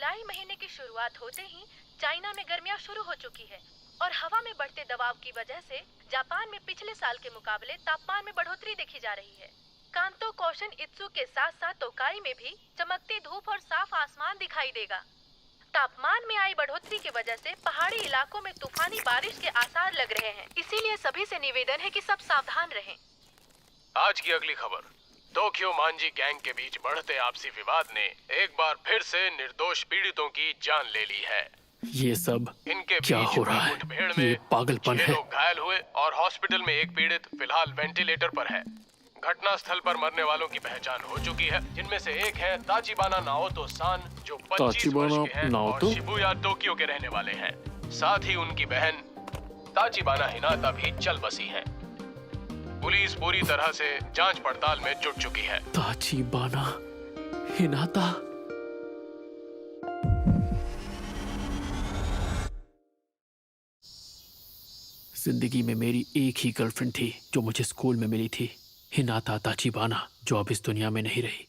जुलाई महीने की शुरुआत होते ही चाइना में गर्मियां शुरू हो चुकी है और हवा में बढ़ते दबाव की वजह से जापान में पिछले साल के मुकाबले तापमान में बढ़ोतरी देखी जा रही है। कांतो, कोशन इत्सु के साथ साथ तोकाई में भी चमकती धूप और साफ आसमान दिखाई देगा। तापमान में आई बढ़ोतरी की वजह से पहाड़ी इलाकों में तूफानी बारिश के आसार लग रहे हैं, इसीलिए सभी से निवेदन है कि सब सावधान रहें। आज की अगली खबर, टोक्यो मांजी गैंग के बीच बढ़ते आपसी विवाद ने एक बार फिर से निर्दोष पीड़ितों की जान ले ली है। ये सब इनके क्या बीच हो रहा है? मुठभेड़ में ये पागलपन 6 है। लोग घायल हुए और हॉस्पिटल में एक पीड़ित फिलहाल वेंटिलेटर पर है। घटना स्थल पर मरने वालों की पहचान हो चुकी है, जिनमें से एक है ताचिबाना नाओतो सान, जो 25 वर्ष के हैं और शिबुया टोक्यो के रहने वाले हैं। साथ ही उनकी बहन ताचिबाना हिनाता भी चल बसी है। पुलिस पूरी तरह से जांच पड़ताल में जुट चुकी है। ताचिबाना हिनाता। जिंदगी में मेरी एक ही गर्लफ्रेंड थी जो मुझे स्कूल में मिली थी, हिनाता ताचिबाना, जो अब इस दुनिया में नहीं रही।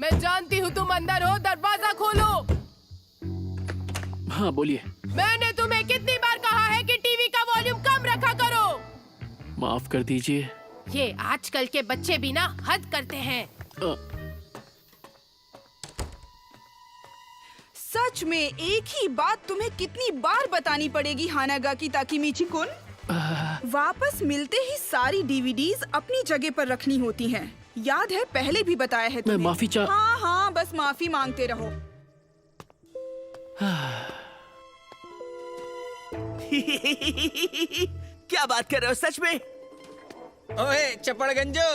मैं जानती हूँ तुम अंदर हो, दरवाजा खोलो। हाँ बोलिए। मैंने तुम्हें कितनी बार कहा है कि टीवी का वॉल्यूम कम रखा करो। माफ कर दीजिए। ये आजकल के बच्चे भी ना हद करते हैं। सच में एक ही बात तुम्हें कितनी बार बतानी पड़ेगी हानागाकी ताकेमिची-कुन? वापस मिलते ही सारी डीवीडीज अपनी जगह पर रखनी होती हैं। याद है, पहले भी बताया है तुम्हें। मैं माफी हाँ हाँ, बस माफी मांगते रहो। क्या बात कर रहे हो सच में? ओए चपड़गंजो,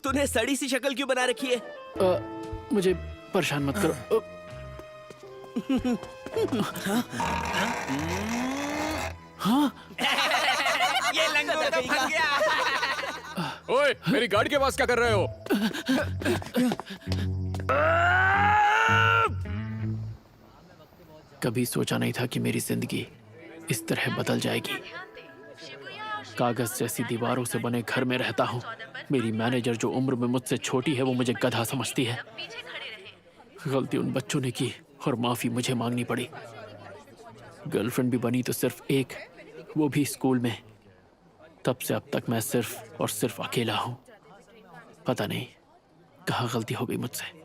तूने सड़ी सी शक्ल क्यों बना रखी है? मुझे परेशान मत करो। हाँ? ये लंगोट तो फंस गया। ओए, मेरी गाड़ी के पास क्या कर रहे हो? कभी सोचा नहीं था कि मेरी जिंदगी इस तरह बदल जाएगी। कागज जैसी दीवारों से बने घर में रहता हूँ। मेरी मैनेजर, जो उम्र में मुझसे छोटी है, वो मुझे गधा समझती है। गलती उन बच्चों ने की और माफी मुझे मांगनी पड़ी। गर्लफ्रेंड भी बनी तो सिर्फ एक, वो भी स्कूल में। तब से अब तक मैं सिर्फ और सिर्फ अकेला हूँ। पता नहीं कहाँ गलती हो गई मुझसे।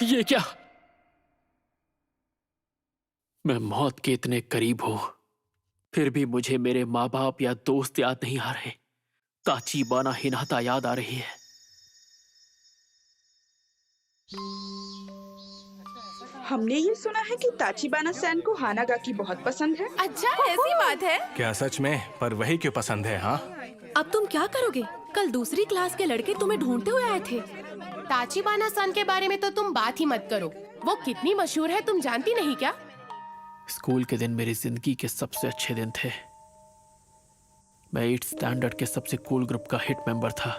ये क्या? मैं मौत के इतने करीब हूं, फिर भी मुझे मेरे माँ बाप या दोस्त याद नहीं आ रहे। ताचिबाना हिनाता याद आ रही है। हमने ये सुना है कि ताचिबाना सैन को हानागाकी बहुत पसंद है। अच्छा, ऐसी बात है? क्या सच में? पर वही क्यों पसंद है? हाँ, अब तुम क्या करोगे? कल दूसरी क्लास के लड़के तुम्हें ढूंढते हुए आए थे। ताचिबाना सन के बारे में तो तुम बात ही मत करो। वो कितनी मशहूर है, तुम जानती नहीं क्या? स्कूल के दिन मेरी जिंदगी के सबसे अच्छे दिन थे। मैं 8th स्टैंडर्ड के सबसे कूल ग्रुप का हिट मेंबर था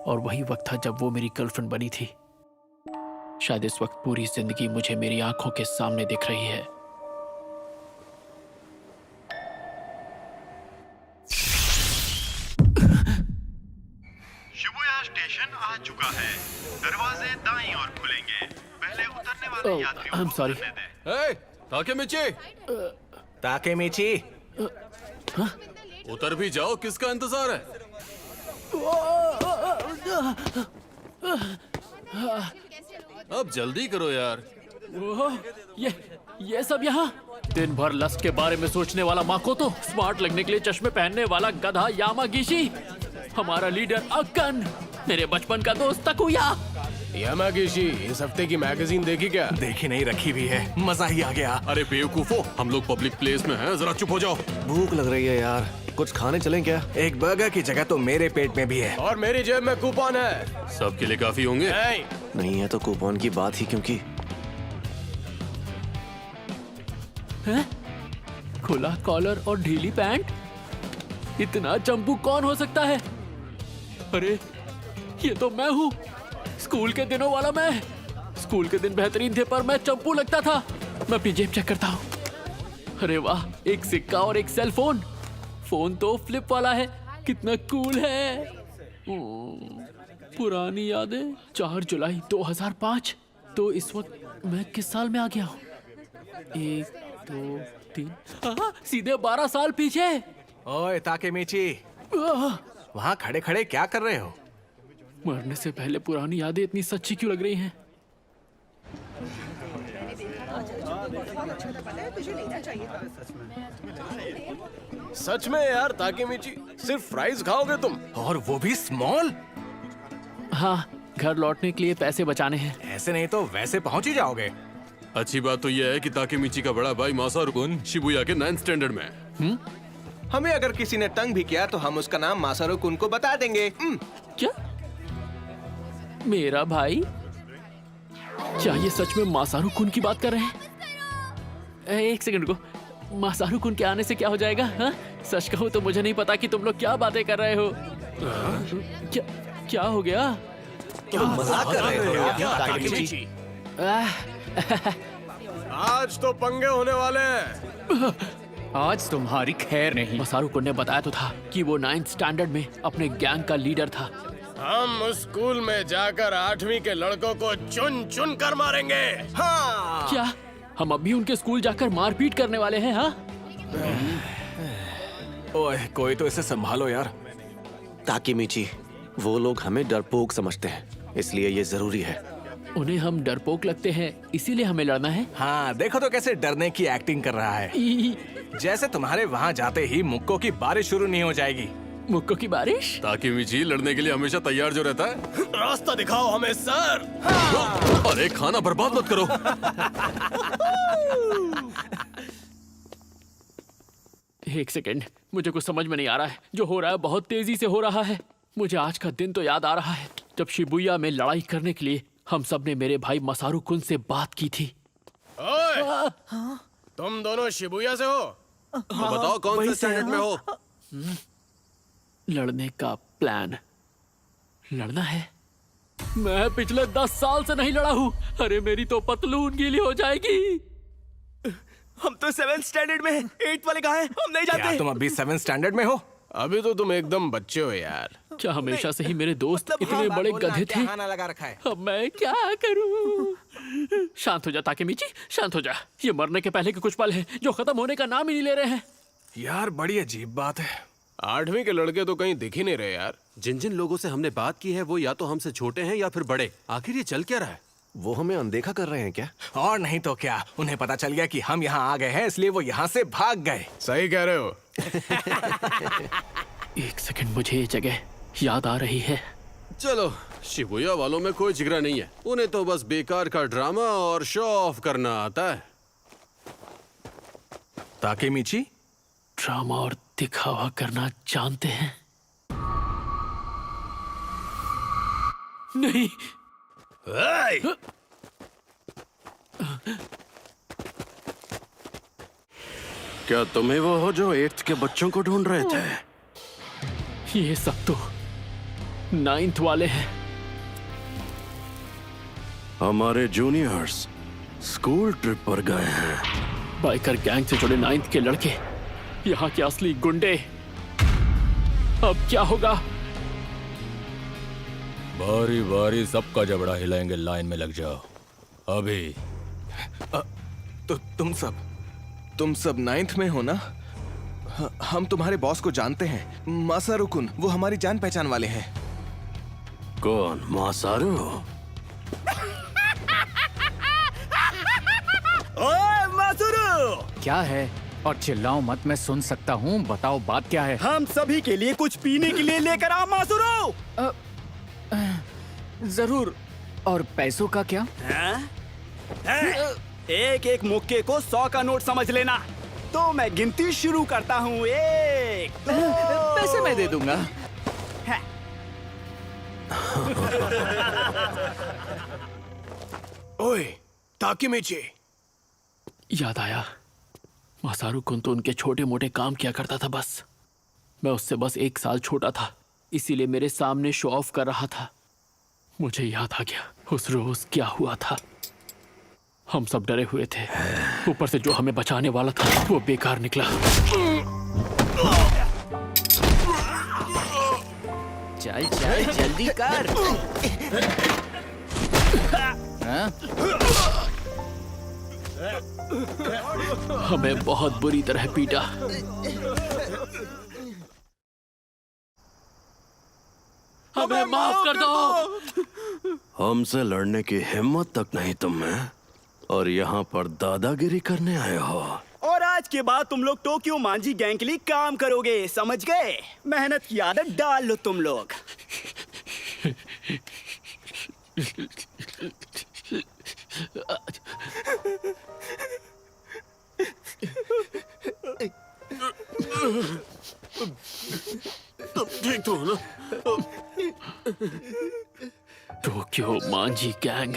और वही वक्त था जब वो मेरी गर्लफ्रेंड बनी थी। शायद इस वक्त पूरी जिंदगी मुझे मेरी आंखों के सामने दिख रही है। शिबुया स्टेशन आ चुका है। दरवाजे दाईं ओर खुलेंगे। पहले उतरने वाले यात्रियों I'm को sorry. उतरने दें। ताकेमिची, उतर भी जाओ, किसका इंतजार है? अब जल्दी करो यार। ये सब यहाँ? दिन भर लस्ट के बारे में सोचने वाला माकोतो, स्मार्ट लगने के लिए चश्मे पहनने वाला गधा यामागिशी, हमारा लीडर अक्कन, मेरे बचपन का दोस्त तकुया। यामागिशी, इस हफ्ते की मैगजीन देखी क्या? देखी नहीं, रखी भी है। मजा ही आ गया। अरे बेवकूफो, हम लोग पब्लिक प्लेस में हैं, जरा चुप हो जाओ। भूख लग रही है यार, कुछ खाने चलें क्या? एक बर्गर की जगह तो मेरे पेट में भी है। और मेरी जेब में कूपन है। सबके लिए काफी होंगे। नहीं है तो कूपन की बात ही क्योंकि। खुला कॉलर और ढीली पैंट, इतना चंपू कौन हो सकता है? अरे ये तो मैं हूँ, स्कूल के दिनों वाला मैं। स्कूल के दिन बेहतरीन थे, पर मैं चंपू लगता था। मैं अपनी जेब चेक करता हूँ। अरे वाह, एक सिक्का और एक सेल फोन। फोन तो फ्लिप वाला है, कितना कूल है। पुरानी यादें। 4 जुलाई 2005। तो इस वक्त मैं किस साल में आ गया हूँ? 1, 2, 3, सीधे 12 साल पीछे। ओए ताकेमीची, वहाँ खड़े खड़े क्या कर रहे हो? मरने से पहले पुरानी यादें इतनी सच्ची क्यों लग रही हैं? सच में यार ताकेमीची, सिर्फ फ्राइज खाओगे तुम? और वो भी स्मॉल? हाँ, घर लौटने के लिए पैसे बचाने हैं। ऐसे नहीं तो वैसे पहुंच ही जाओगे। अच्छी बात तो यह है कि ताकेमीची का बड़ा भाई मासारू कुन शिबुया के 9th स्टैंडर्ड में है। हमें अगर किसी ने तंग भी किया तो हम उसका नाम मासारू कुन को बता देंगे। क्या? मेरा भाई? क्या ये सच में मासारू कुन की बात कर रहे हैं? एक सेकंड को, मासारू कुन के आने से क्या हो जाएगा? हाँ? सच कहूँ तो मुझे नहीं पता कि तुम लोग क्या बातें कर रहे हो। क्या हो गया? मजाक कर रहे हो क्या ताकेमीची? आज तो पंगे होने वाले हैं। आज तुम्हारी खैर नहीं। मासारू कुन ने बताया तो था कि वो 9th स्टैंडर्ड में अपने गैंग का लीडर था। हम उस स्कूल में जाकर 8वीं के लड़कों को चुन चुन कर मारेंगे। हाँ। क्या हम अभी उनके स्कूल जाकर मारपीट करने वाले हैं? हाँ? ओए, कोई तो इसे संभालो यार। ताकेमीची, वो लोग हमें डरपोक समझते हैं, इसलिए ये जरूरी है। उन्हें हम डरपोक लगते हैं, इसीलिए हमें लड़ना है। हाँ, देखो तो कैसे डरने की एक्टिंग कर रहा है। जैसे तुम्हारे वहाँ जाते ही मुक्कों की बारिश शुरू नहीं हो जाएगी। मुक्कों की बारिश? ताकेमीची लड़ने के लिए हमेशा तैयार जो रहता है। रास्ता दिखाओ हमें सर। अरे खाना बर्बाद मत करो। एक सेकेंड, मुझे कुछ समझ में नहीं आ रहा है। जो हो रहा है बहुत तेजी से हो रहा है। मुझे आज का दिन तो याद आ रहा है जब शिबुया में लड़ाई करने के लिए हम सब ने मेरे भाई मासारू कुन से बात की थी। ओए, तुम दोनों शिबुया से हो? तो बताओ कौन से स्टैंडर्ड में हो? लड़ने का प्लान। लड़ना है? मैं पिछले 10 साल से नहीं लड़ा हूँ। अरे मेरी तो पतलून गीली हो जाएगी। हम तो 7th स्टैंडर्ड में हैं। 8th वाले कहाँ हैं? हम नहीं क्या जानते। तुम अभी 7th स्टैंडर्ड में हो? अभी तो तुम एकदम बच्चे हो यार। क्या हमेशा से ही मेरे दोस्त इतने बड़े गधे थे? खाना लगा रखा है। अब मैं क्या करूं? शांत हो जा ताकेमीची, शांत हो जा। ये मरने के पहले के कुछ पल हैं जो खत्म होने का नाम ही नहीं ले रहे हैं। यार बड़ी अजीब बात है। 8वीं के लड़के तो कहीं दिख ही नहीं रहे यार। जिन जिन लोगों से हमने बात की है वो या तो हमसे छोटे हैं या फिर बड़े। आखिर ये चल क्या रहा है? वो हमें अनदेखा कर रहे हैं क्या? और नहीं तो क्या, उन्हें पता चल गया कि हम यहाँ आ गए हैं, इसलिए वो यहाँ से भाग गए। सही कह रहे हो। एक सेकंड, मुझे ये जगह याद आ रही है। चलो, शिबुया वालों में कोई जिगरा नहीं है। उन्हें तो बस बेकार का ड्रामा और शो ऑफ करना आता है। ताकेमीची, ड्रामा और दिखावा करना जानते हैं? नहीं। क्या तुम्हें वो हो जो 8th के बच्चों को ढूंढ रहे थे? ये सब तो 9th वाले हैं। हमारे जूनियर्स स्कूल ट्रिप पर गए हैं। बाइकर गैंग से जुड़े 9th के लड़के, यहाँ के असली गुंडे। अब क्या होगा? बारी बारी सबका जबड़ा हिलाएंगे। लाइन में लग जाओ अभी। तो तुम सब 9th में हो ना? हम तुम्हारे बॉस को जानते हैं, मासारू कुन। वो हमारी जान पहचान वाले हैं। कौन? मासारू? ओए मासारू! क्या है? और चिल्लाओ मत, मैं सुन सकता हूँ। बताओ बात क्या है? हम सभी के लिए कुछ पीने के लिए लेकर आओ मासारू। जरूर। और पैसों का क्या? एक एक मुक्के को 100 का नोट समझ लेना। तो मैं गिनती शुरू करता हूँ। 1, 2, पैसे मैं दे दूंगा। ओए ताकेमीची, याद आया, मासारू कुन तो उनके छोटे मोटे काम किया करता था बस। मैं उससे बस 1 साल छोटा था, इसीलिए मेरे सामने शो ऑफ कर रहा था। मुझे याद आ गया उस रोज क्या हुआ था। हम सब डरे हुए थे। ऊपर से जो हमें बचाने वाला था वो बेकार निकला। चल चल जल्दी कर। हमें बहुत बुरी तरह पीटा। हमें माफ कर दो। हमसे लड़ने की हिम्मत तक नहीं तुम में, और यहाँ पर दादागिरी करने आए हो। और आज के बाद तुम लोग टोक्यो मांझी गैंग के लिए काम करोगे, समझ गए? मेहनत की आदत डाल लो तुम लोग। ठीक तो हो ना? टोक्यो मांझी गैंग,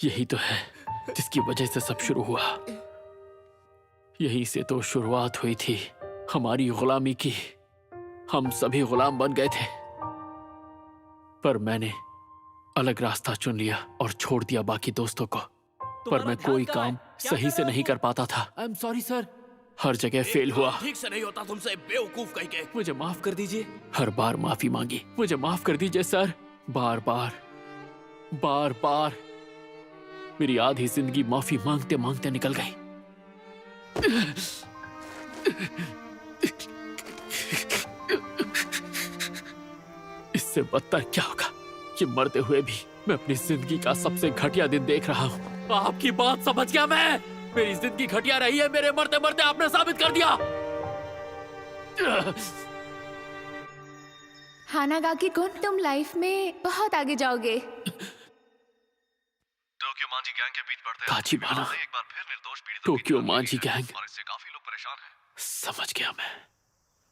यही तो है जिसकी वजह से सब शुरू हुआ। यही से तो शुरुआत हुई थी हमारी गुलामी की। हम सभी गुलाम बन गए थे, पर मैंने अलग रास्ता चुन लिया और छोड़ दिया बाकी दोस्तों को। पर मैं कोई काम सही से नहीं कर पाता था। I am sorry sir. हर जगह फेल हुआ। ठीक से नहीं होता तुमसे, बेवकूफ कहीं के। मुझे माफ कर दीजिए। हर बार माफी मांगी। मुझे माफ कर दीजिए सर। बार बार बार बार मेरी आधी जिंदगी माफी मांगते मांगते निकल गई। इससे बदतर क्या होगा कि मरते हुए भी मैं अपनी जिंदगी का सबसे घटिया दिन देख रहा हूँ। आपकी बात समझ गया मैं। मेरी जिंदगी घटिया रही है, मेरे मरते मरते आपने साबित कर दिया। हानागाकी-कुन, तुम लाइफ में बहुत आगे जाओगे। टोक्यो मांझी गैंग के बीच बढ़ते ताचिबाना, एक बार फिर निर्दोष पीड़ितों टोक्यो मांझी गैंग। और इससे काफी लोग परेशान हैं। समझ गया मैं।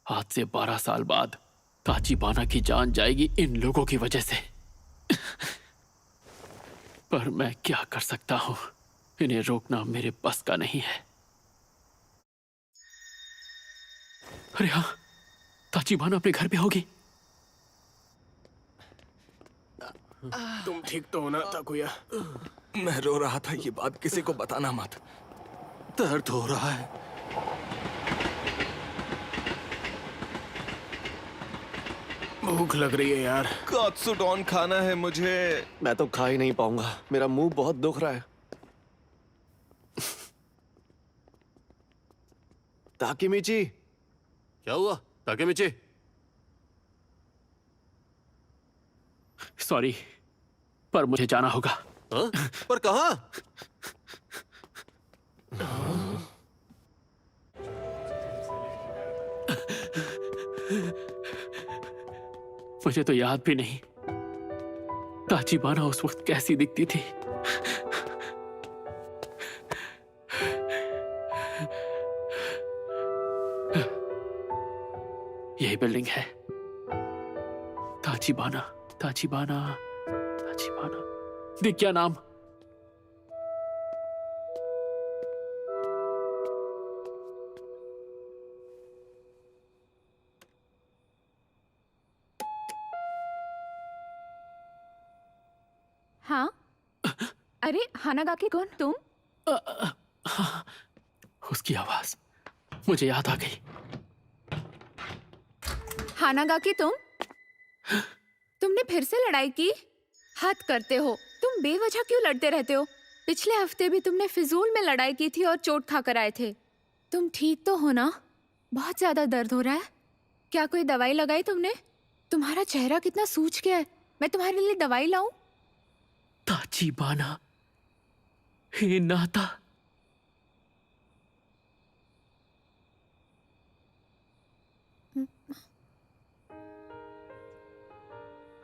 आज से 12 साल बाद ताचिबाना की जान जाएगी इन लोगों की वजह से। पर मैं क्या कर सकता हूँ? इन्हें रोकना मेरे बस का नहीं है। अरे हाँ, ताचिबाना अपने घर पे होगी। तुम ठीक तो हो ना ताकुया? मैं रो रहा था, ये बात किसी को बताना मत। दर्द हो रहा है। भूख लग रही है यार। कात्सुडोन खाना है मुझे। मैं तो खा ही नहीं पाऊंगा, मेरा मुंह बहुत दुख रहा है। ताकेमिची। क्या हुआ ताकेमिची? सॉरी, पर मुझे जाना होगा। हाँ? पर कहाँ? मुझे तो याद भी नहीं ताचिबाना उस वक्त कैसी दिखती थी। यही बिल्डिंग है। ताचिबाना, ताचिबाना, ताचिबाना। दिख क्या नाम? हाँ? अरे हानागाकी-कुन, तुम? हाँ, उसकी आवाज मुझे याद आ गई। हानागाकी, तुमने फिर से लड़ाई की? हद करते हो। तुम बेवजह क्यों लड़ते रहते हो? पिछले हफ्ते भी तुमने फिजूल में लड़ाई की थी और चोट खाकर आए थे। तुम ठीक तो हो ना? बहुत ज्यादा दर्द हो रहा है। क्या कोई दवाई लगाई तुमने? तुम्हारा चेहरा कितना सूज गया है। मैं तुम्हारे लिए दवाई लाऊं? ताचिबाना, हे नाता।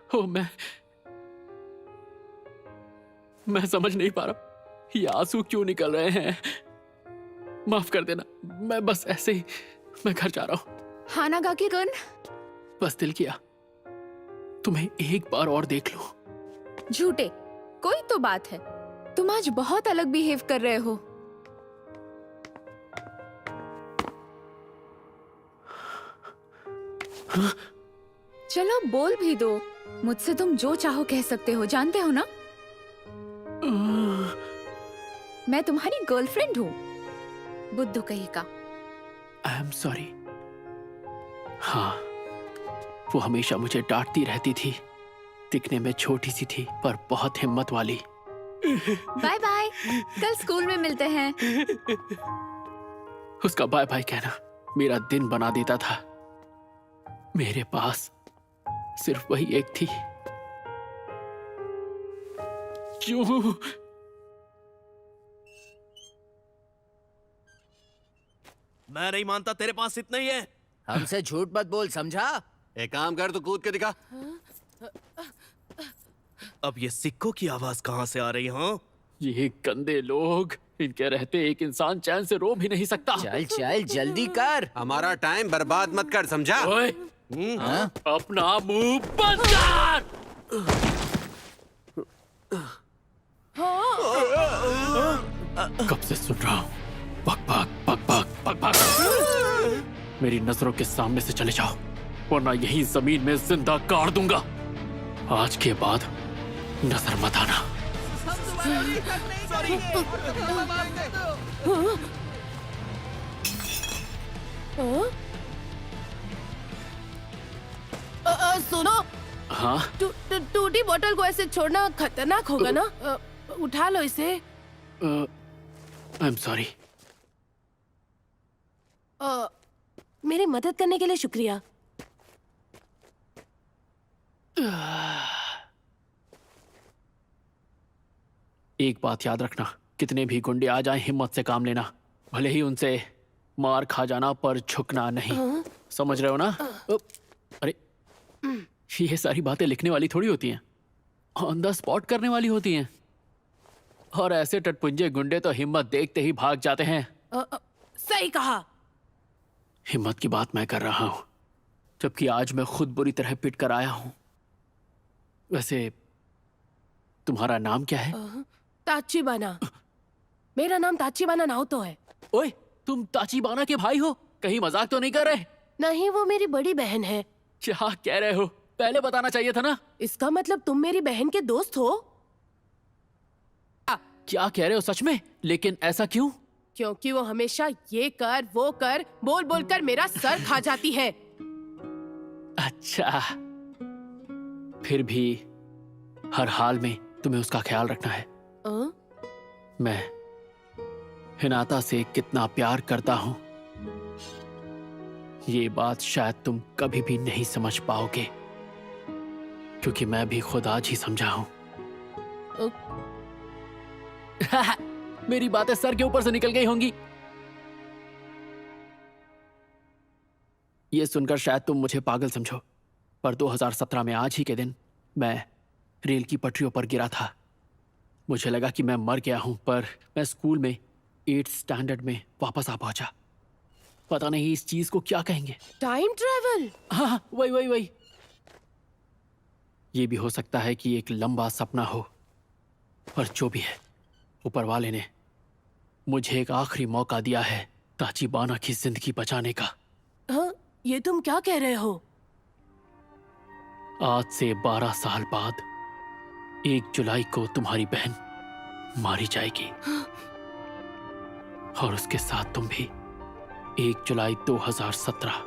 ओ, मैं समझ नहीं पा रहा ये आंसू क्यों निकल रहे हैं। माफ कर देना, मैं बस ऐसे ही मैं घर जा रहा हूँ। हानागाकी-कुन, बस दिल किया तुम्हें एक बार और देख लूं। झूठे, कोई तो बात है। तुम आज बहुत अलग बिहेव कर रहे हो। चलो बोल भी दो। मुझसे तुम जो चाहो कह सकते हो, जानते हो ना? मैं तुम्हारी गर्लफ्रेंड हूँ, बुद्धू कहीं का। आई एम सॉरी। हाँ, वो हमेशा मुझे डांटती रहती थी। दिखने में छोटी सी थी पर बहुत हिम्मत वाली। बाय बाय, कल स्कूल में मिलते हैं। उसका बाय बाय कहना मेरा दिन बना देता था। मेरे पास सिर्फ वही एक थी। क्यों? मैं नहीं मानता तेरे पास इतना ही है। हमसे झूठ मत बोल, समझा? एक काम कर, तू कूद के दिखा। अब ये सिक्कों की आवाज कहाँ से आ रही है? ये गंदे लोग, इनके रहते एक इंसान चैन से रो भी नहीं सकता। चल चल जल्दी कर। हमारा टाइम बर्बाद मत कर, समझा? ओए, अपना मुंह बंद कर। कब से सुन रहा हूँ, बक बक बक बक बक बक। मेरी नजरों के सामने से चले जाओ, वरना यही जमीन में जिंदा गाड़ दूंगा। आज के बाद नजर मत आना। सुनो, हाँ? टूटी बोतल को ऐसे छोड़ना खतरनाक होगा ना? उठा लो इसे। आई एम सॉरी। मेरी मदद करने के लिए शुक्रिया। एक बात याद रखना, कितने भी गुंडे आ जाएं, हिम्मत से काम लेना। भले ही उनसे मार खा जाना, पर झुकना नहीं। समझ रहे हो ना? अरे, ये सारी बातें लिखने वाली थोड़ी होती हैं, ऑन द स्पॉट करने वाली होती हैं। और ऐसे टटपुंजे गुंडे तो हिम्मत देखते ही भाग जाते हैं। सही कहा। हिम्मत की बात मैं कर रहा हूं, जबकि आज मैं खुद बुरी तरह पिट कर आया हूं। वैसे तुम्हारा नाम क्या है? ताचिबाना। मेरा नाम ताचिबाना नाओतो है। ओए, तुम ताचिबाना के भाई हो? कहीं मजाक तो नहीं कर रहे? नहीं, वो मेरी बड़ी बहन है। क्या कह रहे हो? पहले बताना चाहिए था ना। इसका मतलब तुम मेरी बहन के दोस्त हो? क्या कह रहे हो सच में? लेकिन ऐसा क्यों? क्योंकि वो हमेशा ये कर वो कर बोल बोल कर मेरा सर खा जाती है। अच्छा, फिर भी हर हाल में तुम्हें उसका ख्याल रखना है। मैं हिनाता से कितना प्यार करता हूं, ये बात शायद तुम कभी भी नहीं समझ पाओगे, क्योंकि मैं भी खुद आज ही समझा हूं। मेरी बातें सर के ऊपर से निकल गई होंगी। ये सुनकर शायद तुम मुझे पागल समझो, पर 2017 में आज ही के दिन मैं रेल की पटरियों पर गिरा था। मुझे लगा कि मैं मर गया हूं, पर मैं स्कूल में 8th स्टैंडर्ड में वापस आ पहुंचा। पता नहीं इस चीज को क्या कहेंगे। Time travel? हाँ, वही। ये भी हो सकता है कि एक लंबा सपना हो, पर जो भी है, ऊपर वाले ने मुझे एक आखिरी मौका दिया है ताचिबाना की जिंदगी बचाने का। हाँ, ये तुम क्या कह रहे हो? आज से 12 साल बाद 1 जुलाई को तुम्हारी बहन मारी जाएगी, और उसके साथ तुम भी। 1 जुलाई 2017।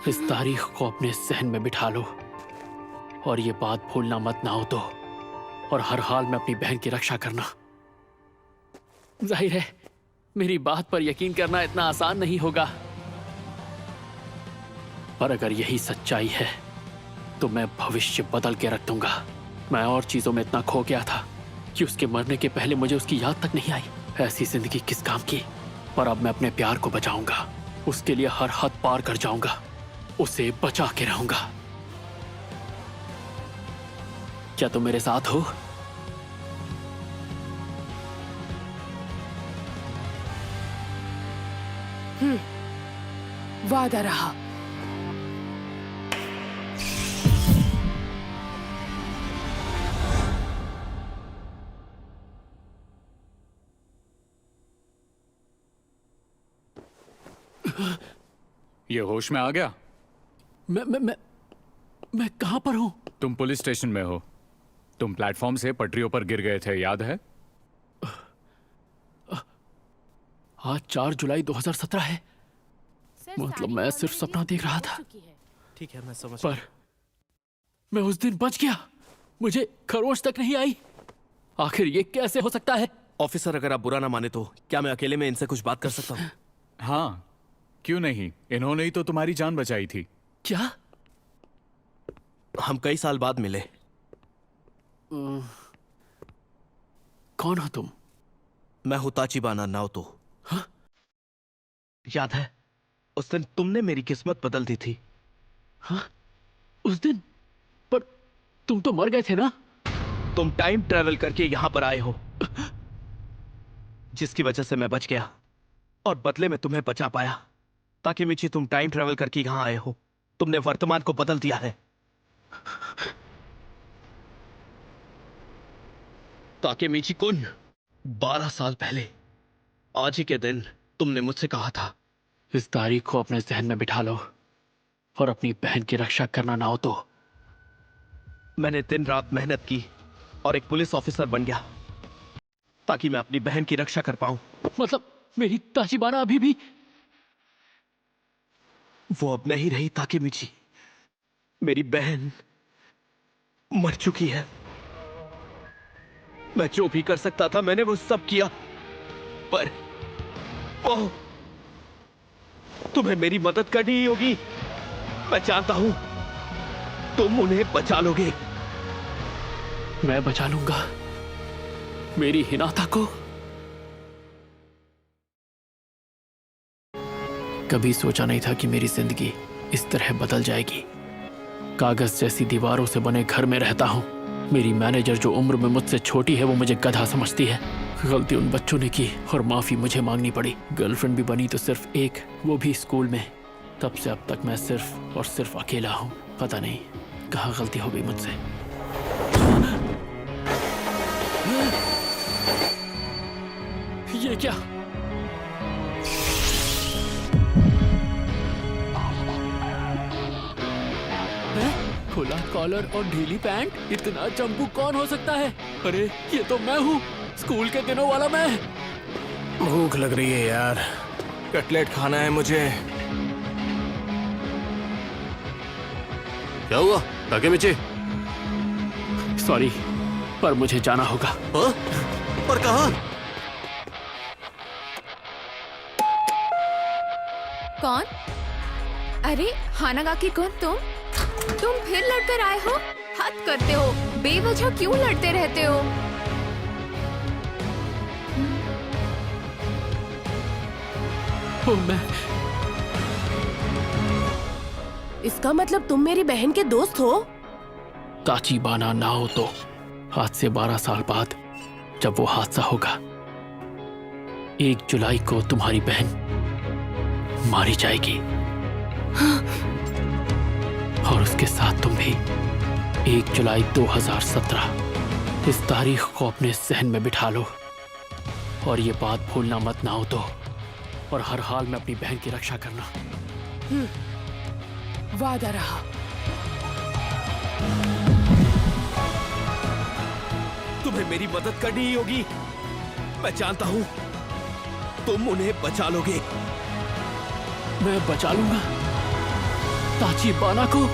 इस तारीख को अपने जहन में बिठा लो, और ये बात भूलना मत ना हो तो, और हर हाल में अपनी बहन की रक्षा करना। जाहिर है मेरी बात पर यकीन करना इतना आसान नहीं होगा, पर अगर यही सच्चाई है तो मैं भविष्य बदल के रख दूंगा। मैं और चीजों में इतना खो गया था कि उसके मरने के पहले मुझे उसकी याद तक नहीं आई। ऐसी जिंदगी किस काम की? पर अब मैं अपने प्यार को बचाऊंगा, उसके लिए हर हद पार कर जाऊंगा, उसे बचा के रहूंगा। क्या तुम मेरे साथ हो? वादा रहा। ये होश में आ गया? मैं कहां पर हूं? तुम पुलिस स्टेशन में हो। तुम प्लेटफॉर्म से पटरियों पर गिर गए थे, याद है? आज 4 जुलाई 2017 है। मतलब मैं सिर्फ सपना देख रहा था। ठीक है, मैं समझ पर मैं उस दिन बच गया। मुझे खरोच तक नहीं आई। आखिर ये कैसे हो सकता है? ऑफिसर, अगर आप बुरा ना माने तो क्या मैं अकेले में इनसे कुछ बात कर सकता हूँ? हाँ, क्यों नहीं? इन्होंने ही तो तुम्हारी जान बचाई थी। क्या? हम कई साल बाद मिले। कौन हो तुम? मैं हूं ताचिबाना नाओतो। हाँ? याद है उस दिन तुमने मेरी किस्मत बदल दी थी। हाँ? उस दिन? पर तुम तो मर गए थे ना? तुम टाइम ट्रेवल करके यहां पर आए हो, जिसकी वजह से मैं बच गया और बदले में तुम्हें बचा पाया। ताकेमिची, तुम टाइम ट्रेवल करके यहां आए हो। तुमने वर्तमान को बदल दिया है। ताकेमिची कुन, 12 साल पहले आज ही के दिन तुमने मुझसे कहा था, इस तारीख को अपने जहन में बिठा लो और अपनी बहन की रक्षा करना ना हो तो। मैंने दिन रात मेहनत की और एक पुलिस ऑफिसर बन गया ताकि मैं अपनी बहन की रक्षा कर पाऊं। मतलब मेरी ताचिबाना अभी भी? वो अब नहीं रही ताकेमिची। मेरी बहन मर चुकी है। मैं जो भी कर सकता था मैंने वो सब किया, पर ओह, तुम्हें मेरी मदद करनी ही होगी। मैं जानता हूं तुम उन्हें बचा लोगे। मैं बचा लूंगा मेरी हिनाता को। कभी सोचा नहीं था कि मेरी जिंदगी इस तरह बदल जाएगी। कागज जैसी दीवारों से बने घर में रहता हूं। मेरी मैनेजर जो उम्र में मुझसे छोटी है वो मुझे गधा समझती है। गलती उन बच्चों ने की और माफी मुझे मांगनी पड़ी। गर्लफ्रेंड भी बनी तो सिर्फ एक, वो भी स्कूल में। तब से अब तक मैं सिर्फ और सिर्फ अकेला हूं। पता नहीं कहाँ गलती हो गई मुझसे। ये क्या? खुला कॉलर और ढीली पैंट, इतना चंपू कौन हो सकता है? अरे ये तो मैं हूँ, स्कूल के दिनों वाला मैं। भूख लग रही है यार, कटलेट खाना है मुझे। क्या हुआ ताकेमिची? सॉरी, पर मुझे जाना होगा। हाँ? पर कहाँ? कौन? अरे हानागाकी कुन, तुम फिर लड़कर आए हो? हद करते हो। बेवजह क्यों लड़ते रहते हो? मैं इसका मतलब तुम मेरी बहन के दोस्त हो? ताचिबाना नाओतो, आज से 12 साल बाद जब वो हादसा होगा, 1 जुलाई को तुम्हारी बहन मारी जाएगी। और उसके साथ तुम भी। 1 जुलाई 2017। इस तारीख को अपने जहन में बिठा लो और ये बात भूलना मत नाओतो। और हर हाल में अपनी बहन की रक्षा करना। वादा रहा। तुम्हें मेरी मदद करनी ही होगी। मैं जानता हूं तुम उन्हें बचा लोगे। मैं बचा लूंगा ताचिबाना को।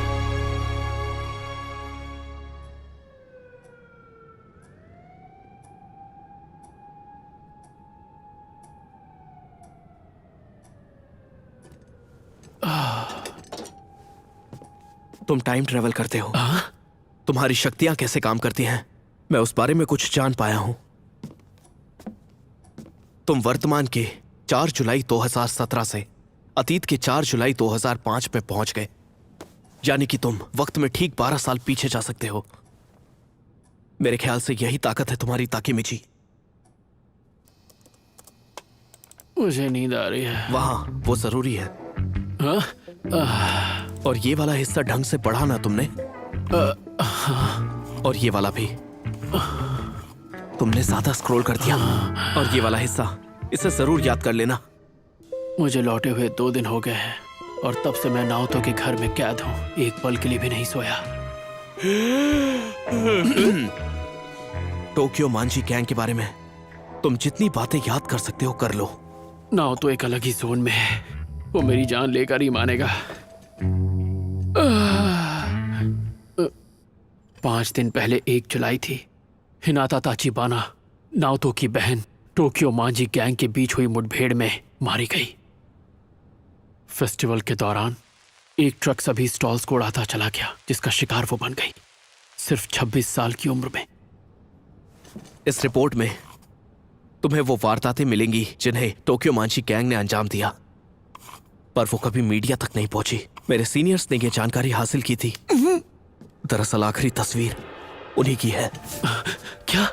तुम टाइम ट्रेवल करते हो। तुम्हारी शक्तियां कैसे काम करती हैं, मैं उस बारे में कुछ जान पाया हूं। तुम वर्तमान के 4 जुलाई 2017 से अतीत के 4 जुलाई 2005 में पहुंच गए। यानी कि तुम वक्त में ठीक 12 साल पीछे जा सकते हो। मेरे ख्याल से यही ताकत है तुम्हारी ताकेमिची। मुझे नींद आ रही है। वहां वो जरूरी है। और ये वाला हिस्सा ढंग से पढ़ा ना तुमने? और ये वाला भी तुमने ज्यादा स्क्रॉल कर दिया। और ये वाला हिस्सा, इसे जरूर याद कर लेना। मुझे लौटे हुए 2 दिन हो गए हैं और तब से मैं नाओतो के घर में कैद हूँ। एक पल के लिए भी नहीं सोया। टोक्यो मांझी गैंग के बारे में तुम जितनी बातें याद कर सकते हो कर लो। नाओ तो एक अलग ही जोन में है। वो मेरी जान लेकर ही मानेगा। 5 दिन पहले 1 जुलाई थी। हिनाता ताचिबाना, नाओतो की बहन, टोक्यो मांजी गैंग के बीच हुई मुठभेड़ में मारी गई। फेस्टिवल के दौरान एक ट्रक सभी स्टॉल्स को उड़ाता चला गया, जिसका शिकार वो बन गई, सिर्फ 26 साल की उम्र में। इस रिपोर्ट में तुम्हें वो वारदातें मिलेंगी जिन्हें टोक्यो मांची गैंग ने अंजाम दिया, पर वो कभी मीडिया तक नहीं पहुंची। मेरे सीनियर्स ने ये जानकारी हासिल की थी। दरअसल आखिरी तस्वीर उन्हीं की है। क्या?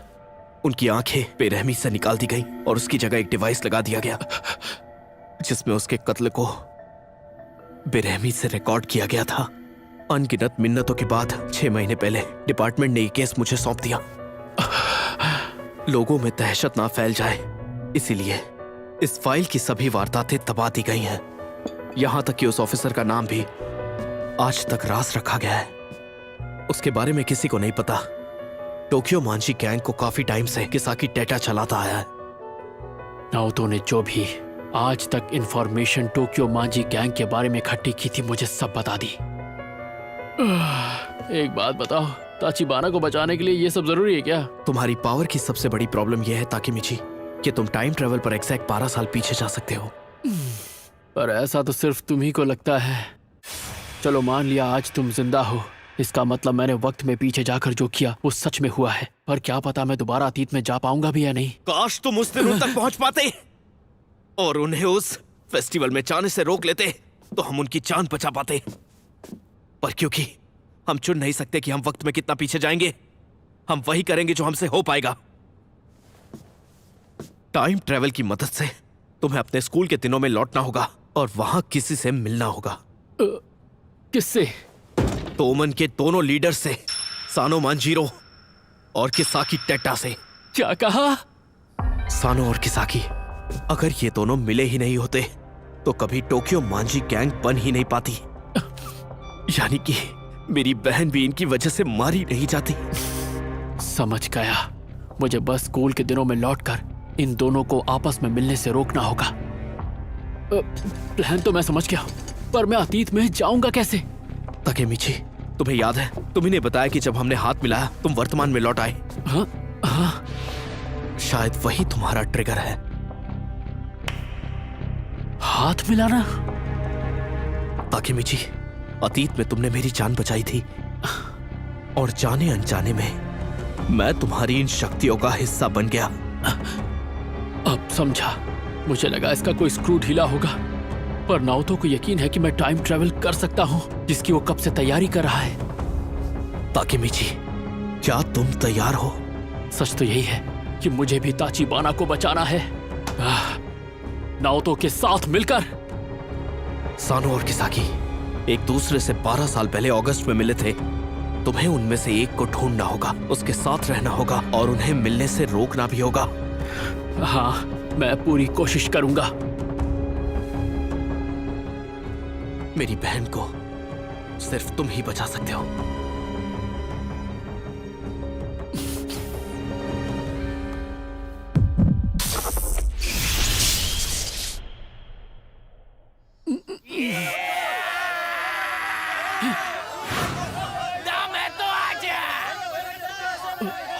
उनकी आंखें बेरहमी से निकाल दी गई और उसकी जगह एक डिवाइस लगा दिया गया जिसमें उसके कत्ल को बेरहमी से रिकॉर्ड किया गया था। अनगिनत मिन्नतों के बाद 6 महीने पहले डिपार्टमेंट ने ये केस मुझे सौंप दिया। लोगों में दहशत ना फैल जाए इसीलिए इस फाइल की सभी वारदातें दबा दी गई हैं। यहां तक कि उस ऑफिसर का नाम भी आज तक राज रखा गया है। उसके बारे में किसी को नहीं पता। टोक्यो मांची गैंग को काफी टाइम से किसाकी टेटा चलाता आया है। नाओतो ने जो भी आज तक इंफॉर्मेशन टोक्यो मांजी गैंग के बारे में इकट्ठी की थी, मुझे सब बता दी। एक बात बताओ, ताचिबाना को बचाने के लिए ये सब जरूरी है क्या? तुम्हारी पावर की सबसे बड़ी प्रॉब्लम यह है ताकेमिची कि तुम टाइम ट्रेवल पर एग्जैक्ट 12 साल पीछे जा सकते हो। पर ऐसा तो सिर्फ तुम ही को लगता है। चलो मान लिया आज तुम जिंदा हो, इसका मतलब मैंने वक्त में पीछे जाकर जो किया वो सच में हुआ है। पर क्या पता मैं दोबारा अतीत में जा पाऊंगा भी या नहीं। काश तुम उस दिनों तक पहुंच पाते और उन्हें उस फेस्टिवल में जाने से रोक लेते तो हम उनकी जान बचा पाते। पर क्योंकि हम चुन नहीं सकते कि हम वक्त में कितना पीछे जाएंगे, हम वही करेंगे जो हमसे हो पाएगा। टाइम ट्रेवल की मदद से तुम्हें अपने स्कूल के दिनों में लौटना होगा और वहां किसी से मिलना होगा। किससे? तोमन के दोनों लीडर से, सानो मांजीरो और किसाकी टेटा से। क्या कहा? सानो और किसाकी, अगर ये दोनों मिले ही नहीं होते तो कभी टोक्यो मांजी गैंग बन ही नहीं पाती। यानी कि मेरी बहन भी इनकी वजह से मारी नहीं जाती। समझ गया। मुझे बस स्कूल के दिनों में लौटकर इन दोनों को आपस में मिलने से रोकना होगा। प्लान तो मैं समझ गया, पर मैं अतीत में जाऊंगा कैसे? ताकेमिची, तुम्हें याद है तुम्ही ने बताया कि जब हमने हाथ मिलाया तुम वर्तमान में लौट आए। हाँ, हाँ। शायद वही तुम्हारा ट्रिगर है। हाथ मिलाना? ताकेमिची, अतीत में तुमने मेरी जान बचाई थी और जाने अनजाने में मैं तुम्हारी इन शक्तियों का हिस्सा बन गया। अब समझा। मुझे लगा इसका कोई स्क्रू ढीला होगा, पर नाओतो को यकीन है कि मैं टाइम ट्रेवल कर सकता हूँ, जिसकी वो कब से तैयारी कर रहा है। ताकेमिची, क्या तुम तैयार हो? सच तो यही है कि मुझे भी ताचिबाना को बचाना है, नाओतो के साथ मिलकर। सानो और किसाकी एक दूसरे से 12 साल पहले अगस्त में मिले थे। तुम्हें उनमें से एक को ढूंढना होगा, उसके साथ रहना होगा और उन्हें मिलने से रोकना भी होगा। हाँ, मैं पूरी कोशिश करूंगा। मेरी बहन को सिर्फ तुम ही बचा सकते हो।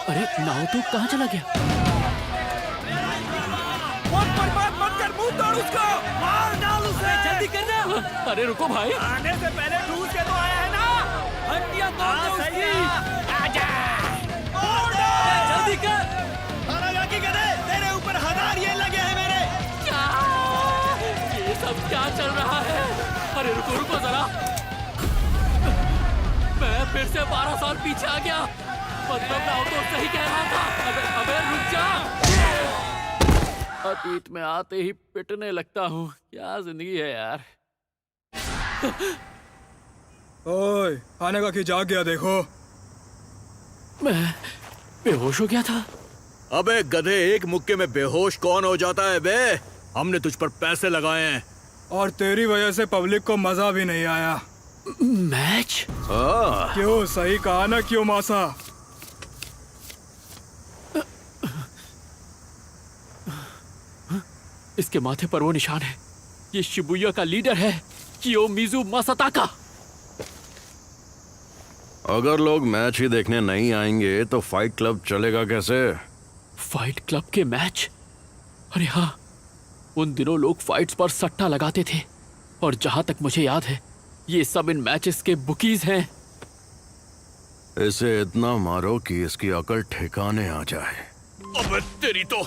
अरे नाओतो कहाँ चला गया? मत कर, मुंह तोड़ उसको, मार डाल उसे। जल्दी करना। अरे रुको भाई, आने से पहले ढूंढ के तो आया है ना। हड्डियां तोड़ दो उसकी। आजा, तोड़ दो। जल्दी कर। हानागाकी गधे, तेरे ऊपर 1000 ये लगे हैं मेरे। क्या? ये सब क्या चल रहा है? अरे रुको रुको जरा, मैं फिर से 12 साल पीछे आ गया। मतलब नाओतो सही कह रहा था। अबे रुक जा। अतीत में आते ही पिटने लगता हूँ। क्या जिंदगी है यार। ओए, हानागाकी जाग गया देखो। मैं बेहोश हो गया था। अबे गधे, एक मुक्के में बेहोश कौन हो जाता है बे? हमने तुझ पर पैसे लगाए हैं और तेरी वजह से पब्लिक को मजा भी नहीं आया। मैच? क्यों, सही कहा ना क्यों मासा? इसके माथे पर वो निशान है। ये शिबुया का लीडर है, कियोमिज़ु मासाताका। अगर लोग मैच ही देखने नहीं आएंगे तो फाइट क्लब चलेगा कैसे? फाइट क्लब के मैच? अरे हाँ, उन दिनों लोग फाइट्स पर सट्टा लगाते थे, और जहां तक मुझे याद है ये सब इन मैचेस के बुकीज हैं। इसे इतना मारो कि इसकी अकल ठिकाने आ जाए। अबे तेरी तो,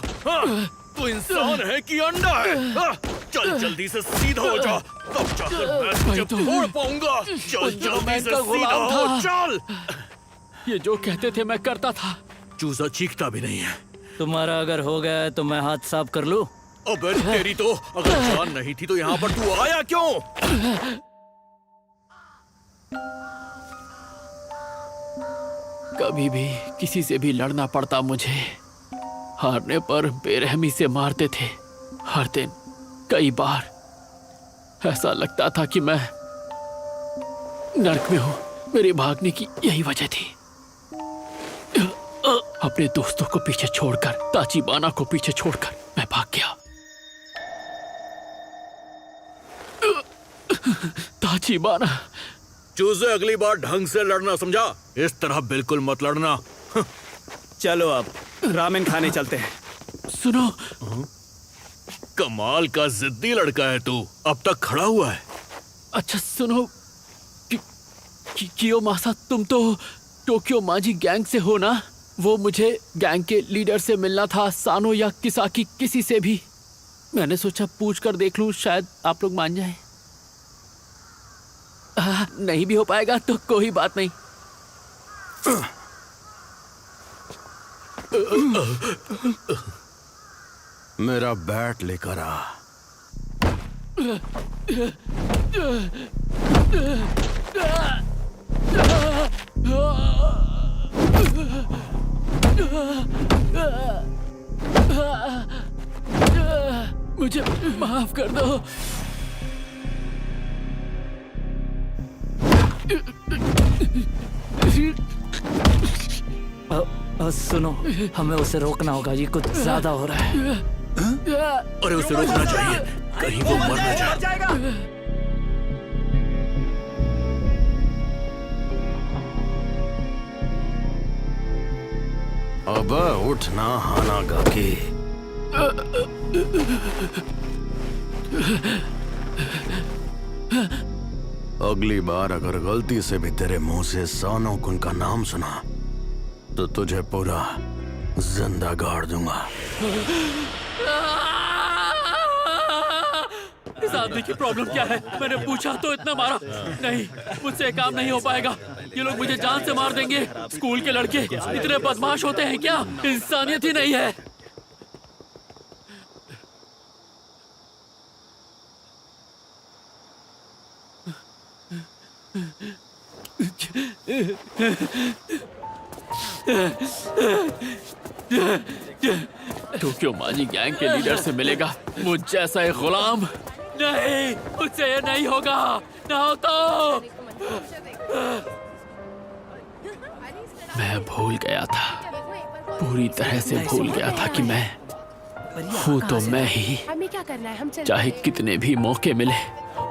तू इंसान है कि अंडा है? चल जल्दी से सीधा हो जा, तब जाकर मैं तुझे फोड़ पाऊंगा। चल जल्दी से सीधा हो, चल। ये जो कहते थे मैं करता था। चूजा चीखता भी नहीं है। तुम्हारा अगर हो गया है तो मैं हाथ साफ कर लूं? अबे तेरी तो, अगर जान नहीं थी तो यहाँ पर तू आया क्यों? कभी भी किसी से भी लड़ना पड़ता मुझे, हारने पर बेरहमी से मारते थे। हर दिन कई बार ऐसा लगता था कि मैं नर्क में हूं। मेरे भागने की यही वजह थी। अपने दोस्तों को पीछे छोड़कर, ताचिबाना को पीछे छोड़कर मैं भाग गया। ताचिबाना, चूजे अगली बार ढंग से लड़ना, समझा? इस तरह बिल्कुल मत लड़ना। चलो अब रामेन खाने चलते हैं। सुनो, कमाल का जिद्दी लड़का है तू, अब तक खड़ा हुआ है। अच्छा सुनो, कियोमासा, तुम तो टोक्यो माजी गैंग से हो ना? वो मुझे गैंग के लीडर से मिलना था, सानो या किसाकी, किसी से भी। मैंने सोचा पूछ कर देख लूं, शायद आप लोग मान जाएं। नहीं भी हो पाएगा तो कोई बात नहीं। मेरा बैट लेकर आ। मुझे माफ कर दो। सुनो, हमें उसे रोकना होगा, ये कुछ ज्यादा हो रहा है। अरे उसे रोकना चाहिए, कहीं वो मर न जाए। अब उठना हानागाकी। अगली बार अगर गलती से भी तेरे मुंह से सानो कुन का नाम सुना तो तुझे पूरा जिंदा गाड़ दूंगा। इस आदमी की प्रॉब्लम क्या है? मैंने पूछा तो इतना मारा। नहीं, मुझसे काम नहीं हो पाएगा। ये लोग मुझे जान से मार देंगे। स्कूल के लड़के इतने बदमाश होते हैं क्या? इंसानियत ही नहीं है। टोक्यो माजी गैंग के लीडर से मिलेगा मुझ जैसा एक गुलाम? नहीं, मुझसे ये नहीं होगा। ना हो तो मैं भूल गया था, पूरी तरह से भूल गया था कि मैं हूँ तो मैं ही। हमें क्या करना है? हम चलते चाहे हैं। कितने भी मौके मिले,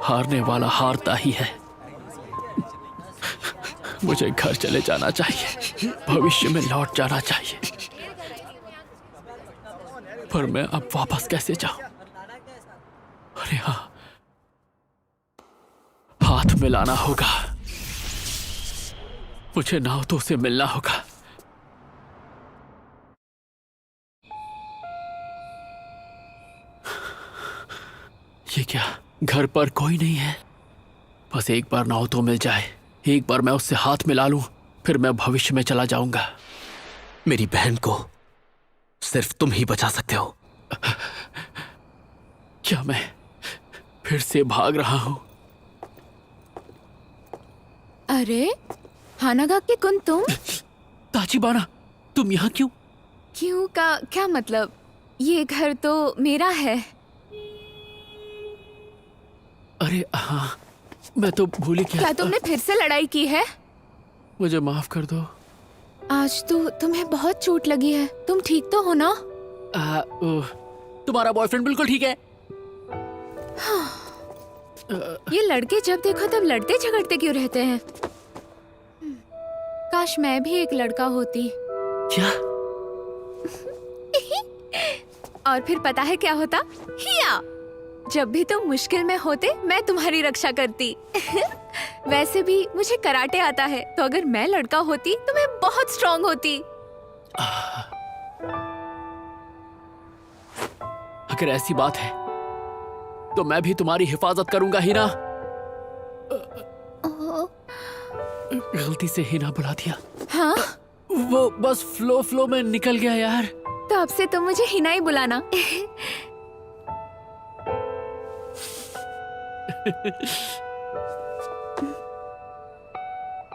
हारने वाला हारता ही है। मुझे घर चले जाना चाहिए, भविष्य में लौट जाना चाहिए, पर मैं अब वापस कैसे जाऊं? अरे हाँ, हाथ मिलाना होगा। मुझे नाओतो से मिलना होगा। ये क्या, घर पर कोई नहीं है? बस एक बार नाओतो मिल जाए, एक बार मैं उससे हाथ मिला लूं, फिर मैं भविष्य में चला जाऊंगा। मेरी बहन को सिर्फ तुम ही बचा सकते हो। क्या मैं फिर से भाग रहा हूं? अरे हानागाकी कुन, तुम? ताचिबाना, तुम यहाँ क्यों? क्यों का क्या मतलब? ये घर तो मेरा है। अरे हाँ, मैं तो भूल ही गया। क्या तुमने फिर से लड़ाई की है? मुझे माफ कर दो। आज तो तुम्हें बहुत चोट लगी है। तुम ठीक तो हो ना? तुम्हारा बॉयफ्रेंड बिल्कुल ठीक है। ये लड़के जब देखो तब लड़ते झगड़ते क्यों रहते हैं? काश मैं भी एक लड़का होती। क्या? और फिर पता है क्या होता? हिया! जब भी तुम मुश्किल में होते मैं तुम्हारी रक्षा करती। वैसे भी मुझे कराटे आता है, तो अगर मैं लड़का होती तो मैं बहुत स्ट्रांग होती। अगर ऐसी बात है तो मैं भी तुम्हारी हिफाजत करूंगा हिना। गलती से हिना बुला दिया। हाँ? वो बस फ्लो में निकल गया यार। तो अब से तुम मुझे हिना ही बुलाना।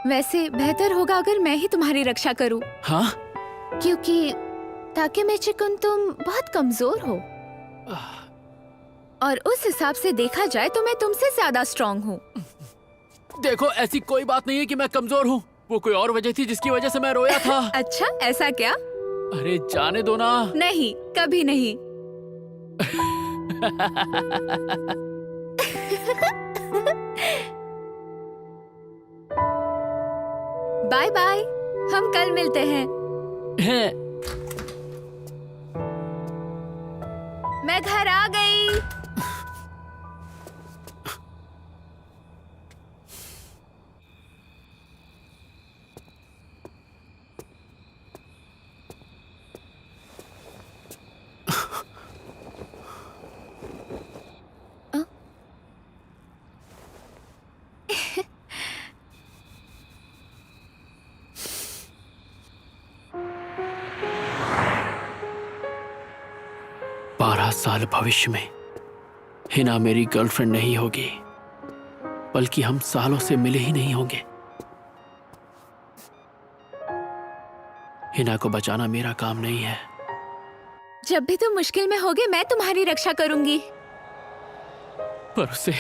वैसे बेहतर होगा अगर मैं ही तुम्हारी रक्षा करूं। हाँ? क्योंकि ताकेमिची-कुन तुम बहुत कमजोर हो, और उस हिसाब से देखा जाए तो मैं तुमसे ज्यादा स्ट्रांग हूँ। देखो ऐसी कोई बात नहीं है कि मैं कमजोर हूँ। वो कोई और वजह थी जिसकी वजह से मैं रोया था। अच्छा, ऐसा क्या? अरे जाने दो ना। नहीं, कभी नहीं। बाय बाय, हम कल मिलते हैं। मैं घर आ गई। साल भविष्य में हिना मेरी गर्लफ्रेंड नहीं होगी, बल्कि हम सालों से मिले ही नहीं होंगे। हिना को बचाना मेरा काम नहीं है। जब भी तुम मुश्किल में होगे मैं तुम्हारी रक्षा करूंगी। पर उसे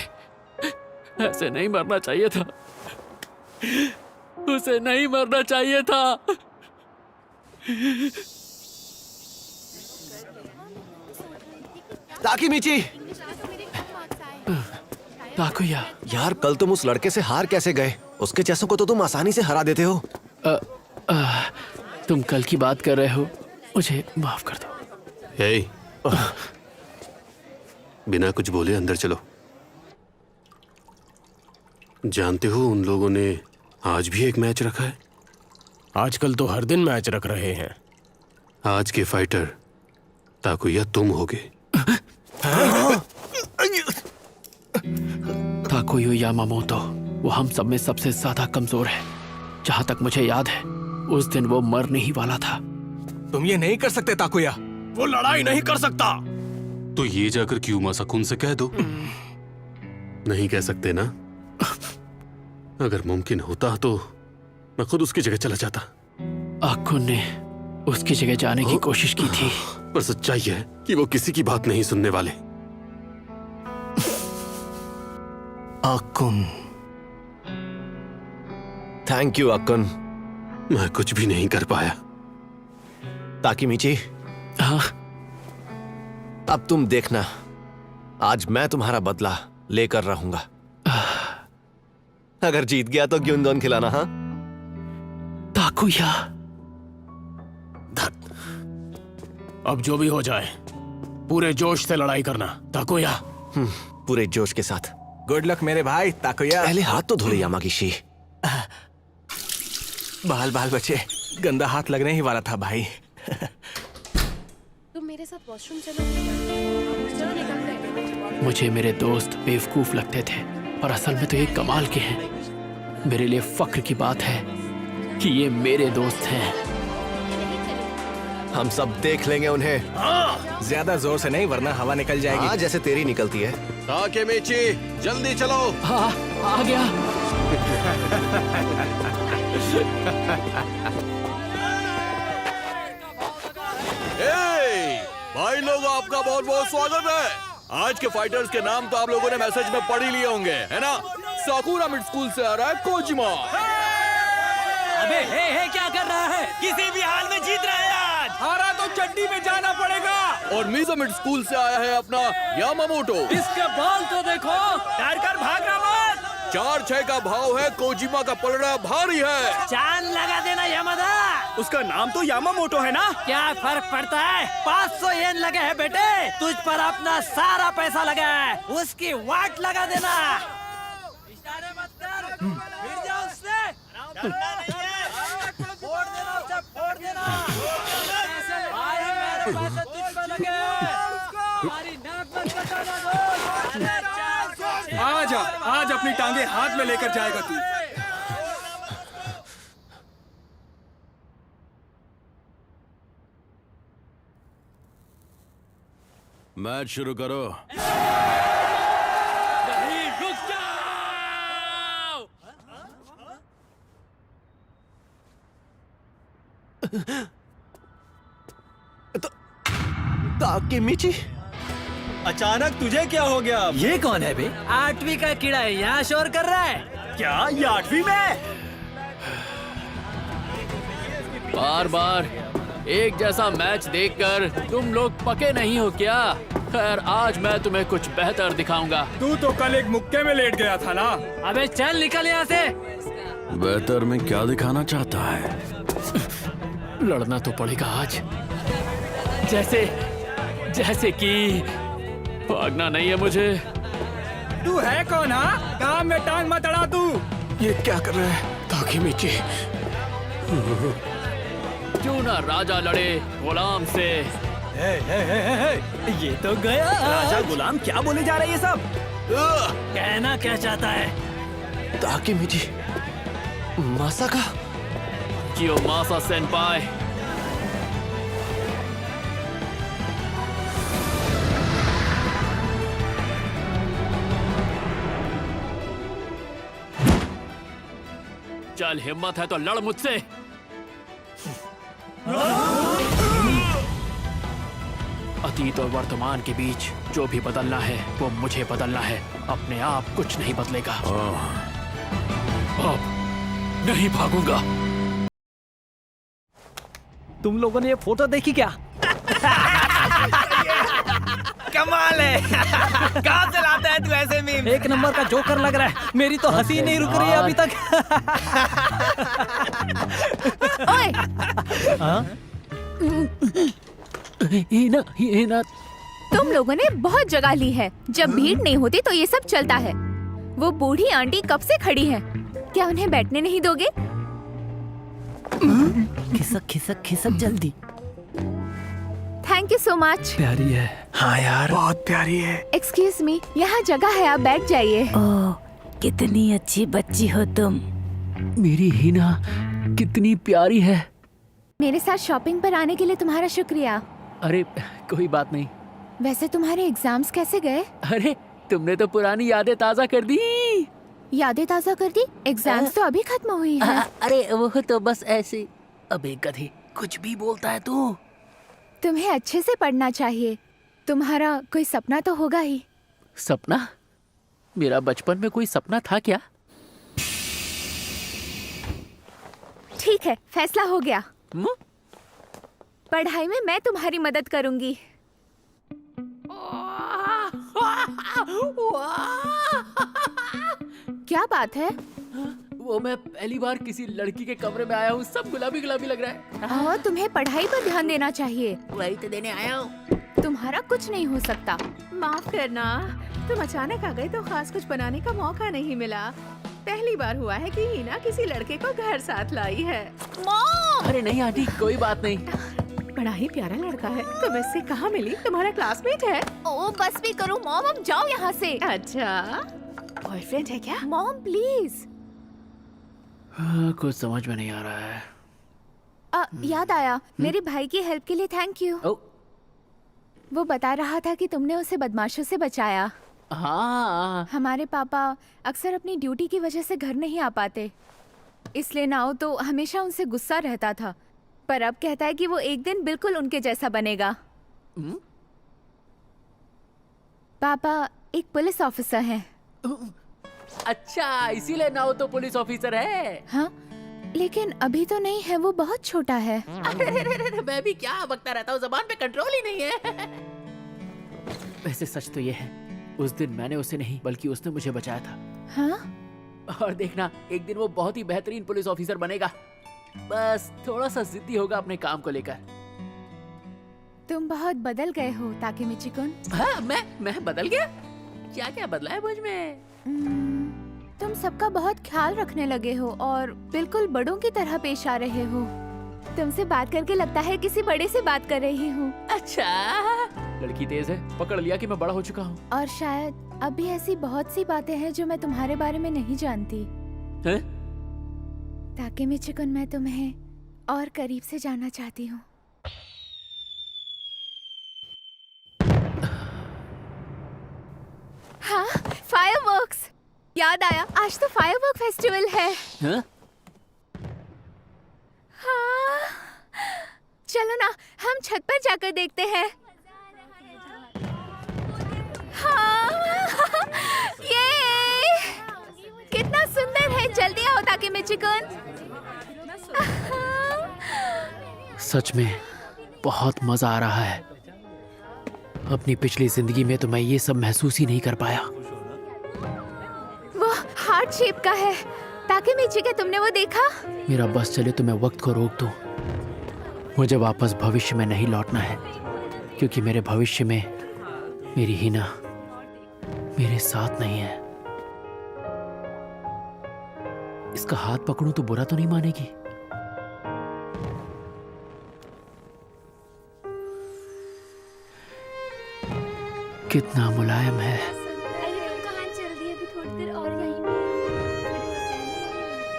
ऐसे नहीं मरना चाहिए था। उसे नहीं मरना चाहिए था। ताकेमिची! ताकुया! यार कल तुम उस लड़के से हार कैसे गए? उसके जैसों को तो तुम आसानी से हरा देते हो। तुम कल की बात कर रहे हो, मुझे माफ कर दो। हे, बिना कुछ बोले अंदर चलो। जानते हो उन लोगों ने आज भी एक मैच रखा है। आजकल तो हर दिन मैच रख रहे हैं। आज के फाइटर ताकुया तुम होगे। ताकुयो यामामोतो, वो हम सब में सबसे ज्यादा कमजोर है। जहां तक मुझे याद है उस दिन वो मरने ही वाला था। तुम ये नहीं कर सकते ताकुया, वो लड़ाई नहीं कर सकता। तो ये जाकर क्यूमासा-कुन से कह दो। नहीं कह सकते ना? अगर मुमकिन होता तो मैं खुद उसकी जगह चला जाता। आकुन ने उसकी जगह जाने की कोशिश की थी, पर सच्चाई है कि वो किसी की बात नहीं सुनने वाले। आकुन, थैंक यू आकुन। मैं कुछ भी नहीं कर पाया। ताकेमिची, हाँ? अब तुम देखना, आज मैं तुम्हारा बदला लेकर रहूंगा। अगर जीत गया तो ग्युंदोन खिलाना। हाँ ताकुया, अब जो भी हो जाए पूरे जोश से लड़ाई करना ताकुया। पूरे जोश के साथ। गुड लक मेरे भाई ताकुया। पहले हाथ तो धो ले यामागिशी। बाल बाल बचे, गंदा हाथ लगने ही वाला था भाई। तुम मेरे साथ वॉशरूम चलो निकलते। मुझे मेरे दोस्त बेवकूफ लगते थे, पर असल में तो ये कमाल के हैं। मेरे लिए फक्र की बात है कि ये मेरे दोस्त हैं। हम सब देख लेंगे उन्हें। ज्यादा जोर से नहीं वरना हवा निकल जाएगी। हाँ, जैसे तेरी निकलती है। ताकेमिची, जल्दी चलो। हाँ, आ गया। भाई लोग, आपका बहुत बहुत स्वागत है। आज के फाइटर्स के नाम तो आप लोगों ने मैसेज में पढ़ ही लिए होंगे, है ना? साकुरा मिड स्कूल से आ रहा है कोजिमा। अबे हे क्या कर रहा है? किसी भी हाल में जीत रहे हैं आज। हारा तो चड्डी मंडी में जाना पड़ेगा। और मिज़ोमिट स्कूल से आया है अपना यामामोटो। इसके बाल तो देखो, डर कर भाग रहा मत। 4-6 का भाव है, कोजिमा का पलड़ा भारी है। चांद लगा देना यामादा। उसका नाम तो यामामोटो है ना। क्या फर्क पड़ता है, 500 येन लगे हैं बेटे, तुझ पर अपना सारा पैसा लगा है, उसकी वाट लगा देना। इशारे मत कर, गिर जा उससे। डरना नहीं है, फोड़ देना उसे, फोड़ देना। भाई मेरे पैसे तुझ पर लगे हैं, हमारी नाक मत कटाना दोस्त। आज अपनी टांगे हाथ में लेकर जाएगा तू। मैच शुरू करो। नहीं, रुक जाओ। ताकेमिची, अचानक तुझे क्या हो गया? ये कौन है बे? 8वीं का कीड़ा है, यहाँ शोर कर रहा है। क्या ये 8वीं में? बार बार एक जैसा मैच देखकर तुम लोग पके नहीं हो क्या? खैर, आज मैं तुम्हें कुछ बेहतर दिखाऊंगा। तू तो कल एक मुक्के में लेट गया था ना। अबे चल निकल यहाँ से। बेहतर में क्या दिखाना चाहता है? लड़ना तो पड़ेगा आज। जैसे कि भागना नहीं है मुझे। तू है कौन? हाँ, काम में टांग मत अड़ा तू। ये क्या कर रहा है ताकेमिची? क्यों ना राजा लड़े गुलाम से। ये तो गया। राजा गुलाम क्या बोले जा रहे हैं सब? कहना क्या चाहता है? ताकेमिची, मासाका? कियोमासा सेनपाई। चल, हिम्मत है तो लड़ मुझसे। अतीत और वर्तमान के बीच जो भी बदलना है वो मुझे बदलना है। अपने आप कुछ नहीं बदलेगा। अब नहीं भागूंगा। तुम लोगों ने ये फोटो देखी क्या? कमाल है। कहाँ से लाता है तू ऐसे मीम? एक नंबर का जोकर लग रहा है। मेरी तो हंसी नहीं रुक रही है अभी तक। ओए! हीना, तुम लोगों ने बहुत जगह ली है। जब भीड़ नहीं होती तो ये सब चलता है। वो बूढ़ी आंटी कब से खड़ी है, क्या उन्हें बैठने नहीं दोगे? खिसक खिसक खिसक जल्दी। Thank you so much. प्यारी है। हाँ यार, बहुत प्यारी है। एक्सक्यूज मी, यहाँ जगह है, आप बैठ जाइए। ओह, कितनी अच्छी बच्ची हो तुम। मेरी हीना कितनी प्यारी है। मेरे साथ शॉपिंग पर आने के लिए तुम्हारा शुक्रिया। अरे कोई बात नहीं। वैसे तुम्हारे एग्जाम्स कैसे गए? अरे तुमने तो पुरानी यादें ताजा कर दी। यादें ताजा कर दी? एग्जाम्स तो अभी खत्म हुई है। अरे वो तो बस ऐसे। अबे गधे, कुछ भी बोलता है तू। तुम्हें अच्छे से पढ़ना चाहिए। तुम्हारा कोई सपना तो होगा ही। सपना? मेरा बचपन में कोई सपना था क्या? ठीक है, फैसला हो गया। पढ़ाई में मैं तुम्हारी मदद करूंगी। क्या बात है? वो मैं पहली बार किसी लड़की के कमरे में आया हूँ, सब गुलाबी गुलाबी लग रहा है। और तुम्हें पढ़ाई पर ध्यान देना चाहिए। वही तो देने आया हूँ। तुम्हारा कुछ नहीं हो सकता। माफ करना, तुम अचानक आ गए तो खास कुछ बनाने का मौका नहीं मिला। पहली बार हुआ है कि हीना किसी लड़के को घर साथ लाई है। अरे नहीं आंटी, कोई बात नहीं। बड़ा ही प्यारा लड़का है। तुम इससे कहाँ मिली? तुम्हारा क्लासमेट है? ओ बस भी करो मॉम, अब जाओ यहाँ से। अच्छा, बॉयफ्रेंड है क्या? Mom please. कुछ समझ में नहीं आ रहा है। याद आया, मेरे भाई की हेल्प के लिए थैंक यू। वो बता रहा था कि तुमने उसे बदमाशों से बचाया। हाँ। हमारे पापा अक्सर अपनी ड्यूटी की वजह से घर नहीं आ पाते, इसलिए नाओ तो हमेशा उनसे गुस्सा रहता था। पर अब कहता है कि वो एक दिन बिल्कुल उनके जैसा बनेगा। पापा एक पुलिस ऑफिसर हैं। अच्छा, इसीलिए नाओ तो पुलिस ऑफिसर है। हाँ, लेकिन अभी तो नहीं है, वो बहुत छोटा है। अरे, मैं भी क्या बकता रहता हूँ, जबान पे कंट्रोल ही नहीं है। वैसे सच तो ये है, उस दिन मैंने उसे नहीं बल्कि उसने मुझे बचाया था। हाँ? और देखना, एक दिन वो बहुत ही बेहतरीन पुलिस ऑफिसर बनेगा। बस थोड़ा सा जिद्दी होगा अपने काम को लेकर। तुम बहुत बदल गए हो ताकेमिची-कुन। हाँ, मैं बदल गया? क्या क्या बदला है मुझ में? तुम सबका बहुत ख्याल रखने लगे हो और बिल्कुल बड़ों की तरह पेश आ रहे हो। तुमसे बात करके लगता है किसी बड़े से बात कर रही हूँ। अच्छा, लड़की तेज है, पकड़ लिया कि मैं बड़ा हो चुका हूँ। और शायद अब भी ऐसी बहुत सी बातें हैं जो मैं तुम्हारे बारे में नहीं जानती। हैं? ताकेमिची-कुन, मैं तुम्हें और करीब से जानना चाहती हूँ। हाँ, फायरवर्क्स। याद आया, आज तो फायरवर्क फेस्टिवल है। हाँ? हाँ, चलो ना, हम छत पर जाकर देखते हैं। हाँ, ये कितना सुंदर है। जल्दी आओ ताकेमिची-कुन। सच में बहुत मजा आ रहा है। अपनी पिछली जिंदगी में तो मैं ये सब महसूस ही नहीं कर पाया। वो हार्ट शेप का है। ताकेमिची, क्या तुमने वो देखा? मेरा बस चले तो मैं वक्त को रोक दूं। मुझे वापस भविष्य में नहीं लौटना है, क्योंकि मेरे भविष्य में मेरी हिना मेरे साथ नहीं है। इसका हाथ पकड़ूं तो बुरा तो नहीं मानेगी? कितना मुलायम है।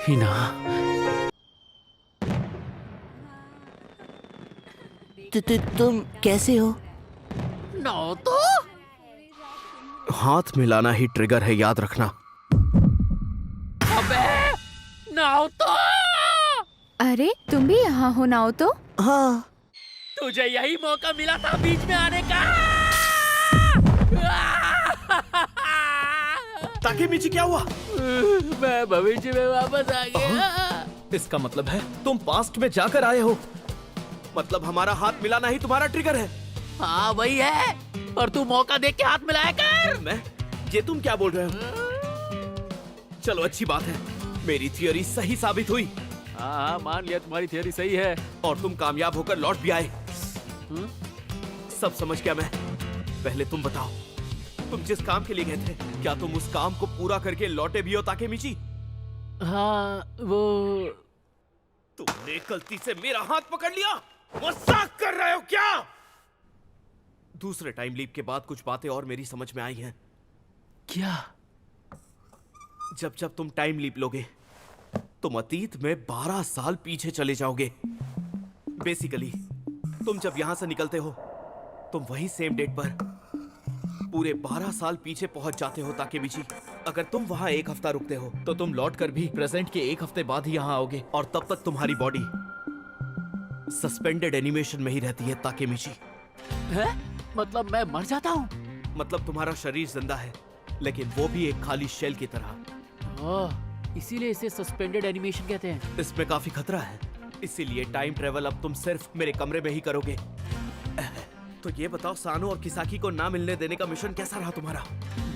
हिना, तुम कैसे हो? नौ तो हाथ मिलाना ही ट्रिगर है, याद रखना। अबे, नाओ तो। अरे, तुम भी यहाँ हो नाओतो? हाँ। तुझे यही मौका मिला था बीच में आने का। ताकेमिची, क्या हुआ? मैं भविष्य में वापस आ गया। इसका मतलब है तुम पास्ट में जाकर आए हो। मतलब हमारा हाथ मिलाना ही तुम्हारा ट्रिगर है। हाँ, वही है। और तू मौका देख के हाथ मिलाया कर। मैं? ये तुम क्या बोल रहे हो? चलो, अच्छी बात है, मेरी थियोरी सही साबित हुई। हाँ, मान लिया तुम्हारी थियोरी सही है। और तुम कामयाब होकर लौट भी आए। सब समझ गया मैं। पहले तुम बताओ, तुम जिस काम के लिए गए थे, क्या तुम उस काम को पूरा करके लौटे भी हो ताकेमिची? हाँ, वो तुमने गलती से मेरा हाथ पकड़ लिया। मजाक कर रहे हो क्या? दूसरे टाइम लीप के बाद कुछ बातें और मेरी समझ में आई हैं। क्या? जब जब तुम टाइम लीप लोगे, तुम अतीत में 12 साल पीछे चले जाओगे। बेसिकली तुम जब यहां से निकलते हो, तुम वही सेम डेट पर पूरे 12 साल पीछे पहुंच जाते हो ताकेमिची। अगर तुम वहां एक हफ्ता रुकते हो तो तुम लौट कर भी प्रेजेंट के एक हफ्ते बाद ही यहां आओगे, और तब तक तुम्हारी बॉडी सस्पेंडेड एनिमेशन में ही रहती है ताकेमिची। है? मतलब मैं मर जाता हूँ? मतलब तुम्हारा शरीर जिंदा है, लेकिन वो भी एक खाली शेल की तरह। ओह, इसीलिए इसे सस्पेंडेड एनिमेशन कहते हैं। इसमें काफी खतरा है, इसीलिए टाइम ट्रेवल अब तुम सिर्फ मेरे कमरे में ही करोगे। तो ये बताओ, सानो और किसाकी को ना मिलने देने का मिशन कैसा रहा तुम्हारा?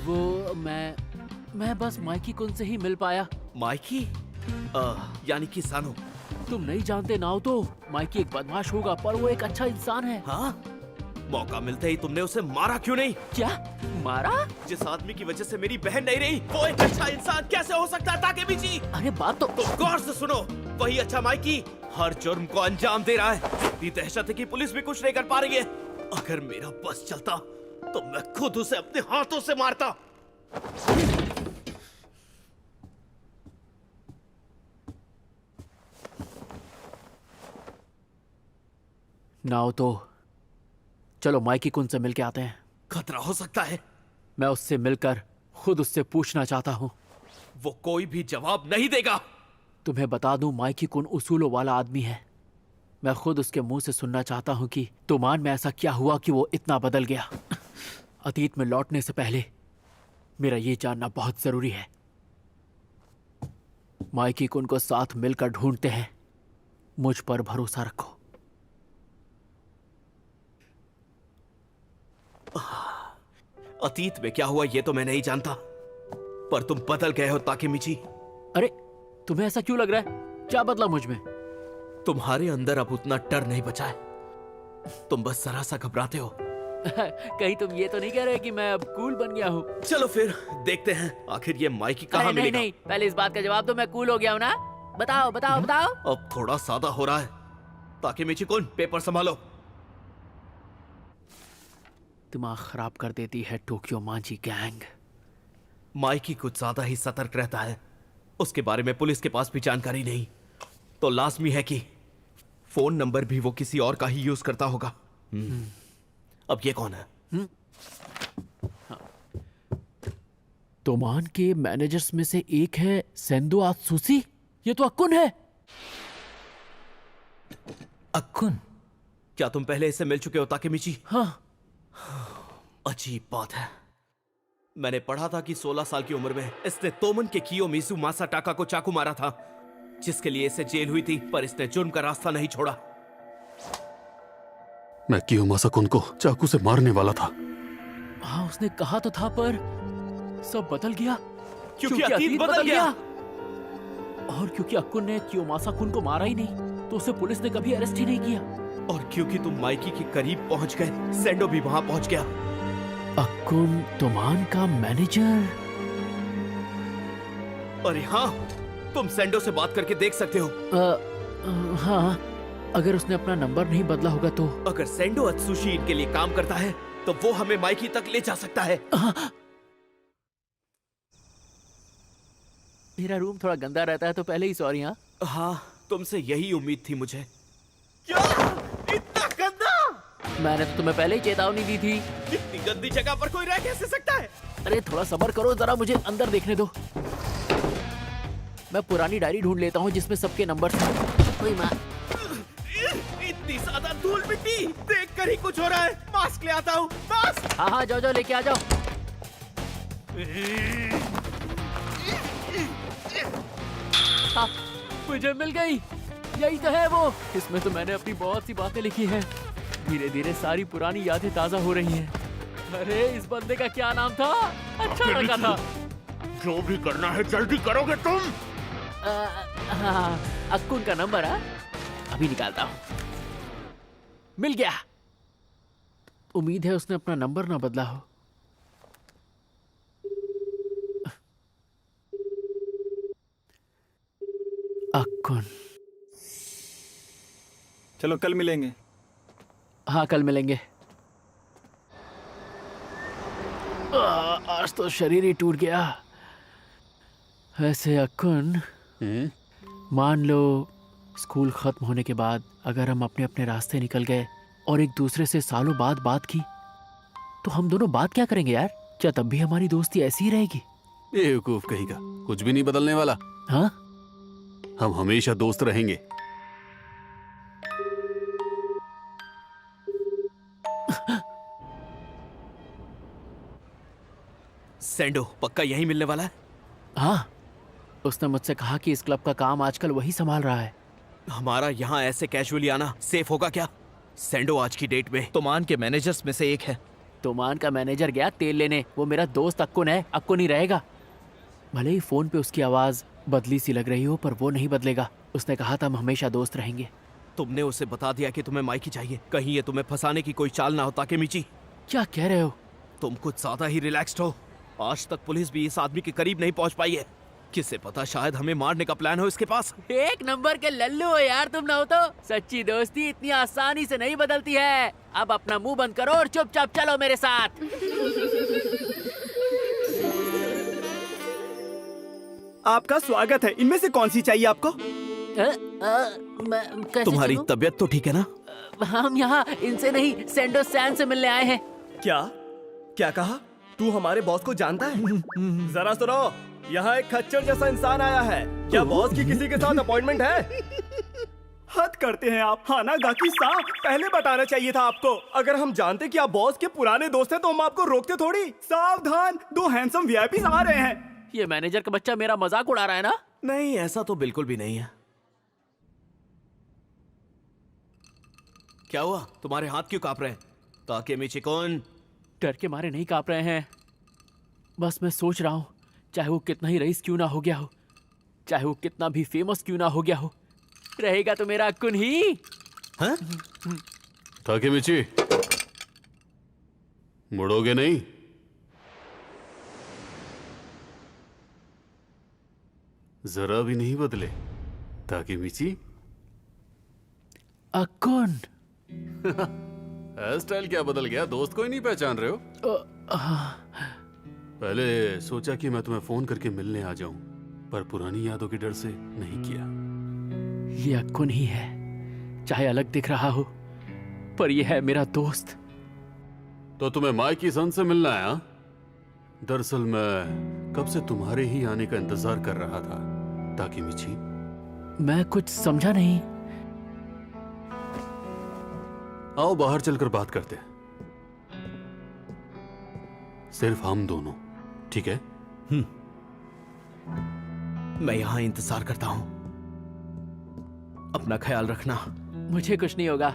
वो मैं बस माइकी-कुन से ही मिल पाया। माइकी? यानी कि सानो? तुम नहीं जानते नाओ तो, माइकी एक बदमाश होगा पर वो एक अच्छा इंसान है। हाँ? मौका मिलते ही तुमने उसे मारा क्यों नहीं? क्या मारा? जिस आदमी की वजह से मेरी बहन नहीं रही, वो एक अच्छा इंसान कैसे हो सकता है ताकेमिची? अरे बात तो गौर से सुनो, वही अच्छा माइकी हर जुर्म को अंजाम दे रहा है। इतनी दहशत है कि पुलिस भी कुछ नहीं कर पा रही है। अगर मेरा बस चलता तो मैं खुद उसे अपने हाथों से मारता। नाओ तो, चलो माइकी-कुन से मिलके आते हैं। खतरा हो सकता है। मैं उससे मिलकर खुद उससे पूछना चाहता हूँ। वो कोई भी जवाब नहीं देगा। तुम्हें बता दूं, माइकी-कुन उसूलों वाला आदमी है। मैं खुद उसके मुंह से सुनना चाहता हूँ कि तुमान में ऐसा क्या हुआ कि वो इतना बदल गया। अतीत में लौटने से पहले मेरा ये जानना बहुत जरूरी है। माइकी कुन को साथ मिलकर ढूंढते हैं। मुझ पर भरोसा रखो। अतीत में क्या हुआ ये तो मैं नहीं जानता, पर तुम बदल गए हो ताकेमिची। अरे तुम्हें ऐसा क्यों लग रहा है? क्या बदला मुझ में? तुम्हारे अंदर अब उतना डर नहीं बचा है। तुम बस जरा सा घबराते हो। कहीं तुम ये तो नहीं कह रहे कि मैं अब कूल बन गया हूँ? चलो फिर देखते हैं आखिर ये माइकी कहाँ मिलेगा। नहीं, पहले इस बात का जवाब दो, मैं कूल हो गया हूँ ना? बताओ बताओ बताओ। अब थोड़ा सादा हो रहा है। ताकेमिची कुन, पेपर संभालो। दिमाग खराब कर देती है टोक्यो मांझी गैंग। माइकी कुछ ज्यादा ही सतर्क रहता है। उसके बारे में पुलिस के पास भी जानकारी नहीं, तो लाजमी है कि फोन नंबर भी वो किसी और का ही यूज करता होगा। अब ये कौन है? तोमान के मैनेजर्स में से एक है सेंदो आत्सुशी। ये तो अक्कुन है। अक्कुन? क्या तुम पहले इससे मिल चुके हो ताकेमिची? हाँ। अजीब बात है। मैंने पढ़ा था कि 16 साल की उम्र में इसने तोमन के कियोमिज़ु मासाटाका को चाकू मारा था, जिसके लिए इसे जेल हुई थी, पर इसने जुर्म का रास्ता नहीं छोड़ा। मैं कियोमासा कुन को चाकू से मारने वाला था। हाँ उसने कहा तो था, पर सब बदल गया क्योंकि अतीत बदल गया। और क्योंकि अक्कुन ने कियोमासा कुन को मारा ही नहीं, तो उसे पुलिस ने कभी अरेस्ट ही नहीं किया। और क्योंकि तुम माइकी के करीब पहुंच गए, सेंडो भी वहां पहुंच गया। अक्कुन तोमान का मैनेजर? अरे हाँ, तुम सेंडो से बात करके देख सकते हो। हाँ, अगर उसने अपना नंबर नहीं बदला होगा तो। अगर सेंडो अत्सुशी इनके लिए काम करता है, तो वो हमें माइकी तक ले जा सकता है। मेरा रूम थोड़ा गंदा रहता है, तो पहले ही सॉरी। हाँ, तुमसे यही उम्मीद थी मुझे। क्या? इतना गंदा? मैंने तो तुम्हें पहले ही चेतावनी दी थी। इतनी गंदी जगह पर कोई रह कैसे सकता है? अरे थोड़ा सब्र करो, जरा मुझे अंदर देखने दो। मैं पुरानी डायरी ढूंढ लेता हूँ जिसमें सबके नंबर थे। इतनी ज्यादा धूल मिट्टी देखकर ही कुछ हो रहा है। मास्क ले आता हूँ। मास्क? हाँ हाँ, जाओ जाओ, लेके आ जाओ। हाँ, मुझे मिल गई। यही तो है वो। इसमें तो मैंने अपनी बहुत सी बातें लिखी हैं। धीरे धीरे सारी पुरानी यादें ताजा हो रही हैं। अरे इस बंदे का क्या नाम था? अच्छा लगा था। जो भी करना है जल्दी करोगे तुम? हाँ, अक्कुन का नंबर है, अभी निकालता हूँ। मिल गया। उम्मीद है उसने अपना नंबर ना बदला हो। अक्कुन। चलो कल मिलेंगे। हाँ कल मिलेंगे। आज तो शरीर ही टूट गया। वैसे अक्कुन, मान लो स्कूल खत्म होने के बाद अगर हम अपने अपने रास्ते निकल गए और एक दूसरे से सालों बाद बात की, तो हम दोनों बात क्या करेंगे यार? क्या तब भी हमारी दोस्ती ऐसी ही रहेगी? बेवकूफ कहीं का, कुछ भी नहीं बदलने वाला। हाँ, हम हमेशा दोस्त रहेंगे। सेंडो पक्का यही मिलने वाला है? हाँ, उसने मुझसे कहा कि इस क्लब का काम आजकल वही संभाल रहा है। हमारा यहाँ ऐसे कैजुअली आना सेफ होगा क्या? सेंडो आज की डेट में तोमान के मैनेजर्स में से एक है। तोमान का मैनेजर गया तेल लेने। वो मेरा दोस्त अक्कुन है, अक्कुन ही रहेगा। भले ही फोन पे उसकी आवाज बदली सी लग रही हो, पर वो नहीं बदलेगा। उसने कहा था हम हमेशा दोस्त रहेंगे। तुमने उसे बता दिया कि तुम्हें माइकी चाहिए। कहीं ये तुम्हें फंसाने की कोई चाल ना हो ताकेमिची। क्या कह रहे हो? तुम कुछ ज्यादा ही रिलैक्स्ड हो। आज तक पुलिस भी इस आदमी के करीब नहीं पहुंच पाई है। किसे पता, शायद हमें मारने का प्लान हो इसके पास। एक नंबर के लल्लू हो यार तुम। ना हो तो सच्ची दोस्ती इतनी आसानी से नहीं बदलती है। अब अपना मुंह बंद करो और चुपचाप चलो मेरे साथ। आपका स्वागत है। इनमें से कौन सी चाहिए आपको? तुम्हारी तबीयत तो ठीक है ना? हम यहाँ इनसे नहीं, सेंडो सैन से मिलने आए हैं। क्या क्या कहा? तू हमारे बॉस को जानता है? जरा सुनो, यहाँ एक खच्चर जैसा इंसान आया है। क्या बॉस की किसी के साथ अपॉइंटमेंट है? हद करते हैं आप। हानागाकी सा, पहले बताना चाहिए था आपको। अगर हम जानते कि आप बॉस के पुराने दोस्त हैं तो हम आपको रोकते थोड़ी। सावधान, दो हैंडसम वीआईपीज़ आ रहे हैं। ये मैनेजर का बच्चा मेरा मजाक उड़ा रहा है ना? नहीं, ऐसा तो बिल्कुल भी नहीं है। क्या हुआ? तुम्हारे हाथ क्यों कांप रहे हैं? ताकेमिची-कुन, डर के मारे नहीं कांप रहे हैं। बस मैं सोच रहा हूँ, चाहे वो कितना ही रईस क्यों ना हो गया हो, चाहे वो कितना भी फेमस क्यों ना हो गया हो, रहेगा तो मेरा अक्कुन ही। हाँ? ताकेमिची, मुड़ोगे नहीं? जरा भी नहीं बदले ताकेमिची। अक्कुन। हेयर स्टाइल क्या बदल गया? दोस्त को ही नहीं पहचान रहे हो? पहले सोचा कि मैं तुम्हें फोन करके मिलने आ जाऊं, पर पुरानी यादों के डर से नहीं किया। ये अक्कुन ही है, चाहे अलग दिख रहा हो, पर ये है मेरा दोस्त। तो तुम्हें माइकी सन से मिलना है? हाँ? दरअसल मैं कब से तुम्हारे ही आने का इंतजार कर रहा था ताकेमिची। मैं कुछ समझा नहीं। आओ बाहर चलकर बात करते हैं, सिर्फ हम दोनों, ठीक है? मैं यहां इंतजार करता हूं। अपना ख्याल रखना। मुझे कुछ नहीं होगा,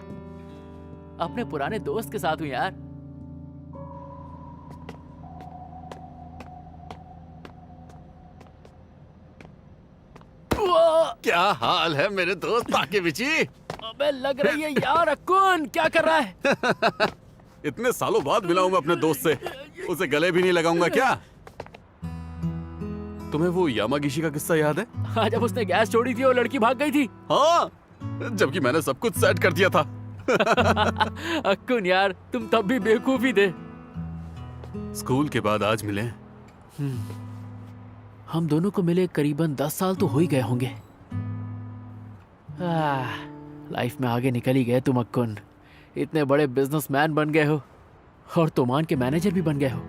अपने पुराने दोस्त के साथ हूं यार। क्या हाल है मेरे दोस्त ताकेमिची? अबे लग रही है यार अक्कुन, क्या कर रहा है? इतने सालों बाद मिला हूं मैं अपने दोस्त से, उसे गले भी नहीं लगाऊंगा क्या? तुम्हें वो यामागिशी का किस्सा याद है? हाँ, जब उसने गैस छोड़ी थी और लड़की भाग गई थी। हाँ, जबकि मैंने सब कुछ सेट कर दिया था। अक्कुन यार, तुम तब भी बेवकूफ ही थे। स्कूल के बाद आज मिले। हम दोनों को मिले करीबन 10 साल तो हो ही गए होंगे। लाइफ में आगे निकल ही गए तुम अक्कुन। इतने बड़े बिजनेसमैन बन गए हो और तोमान के मैनेजर भी बन गए हो।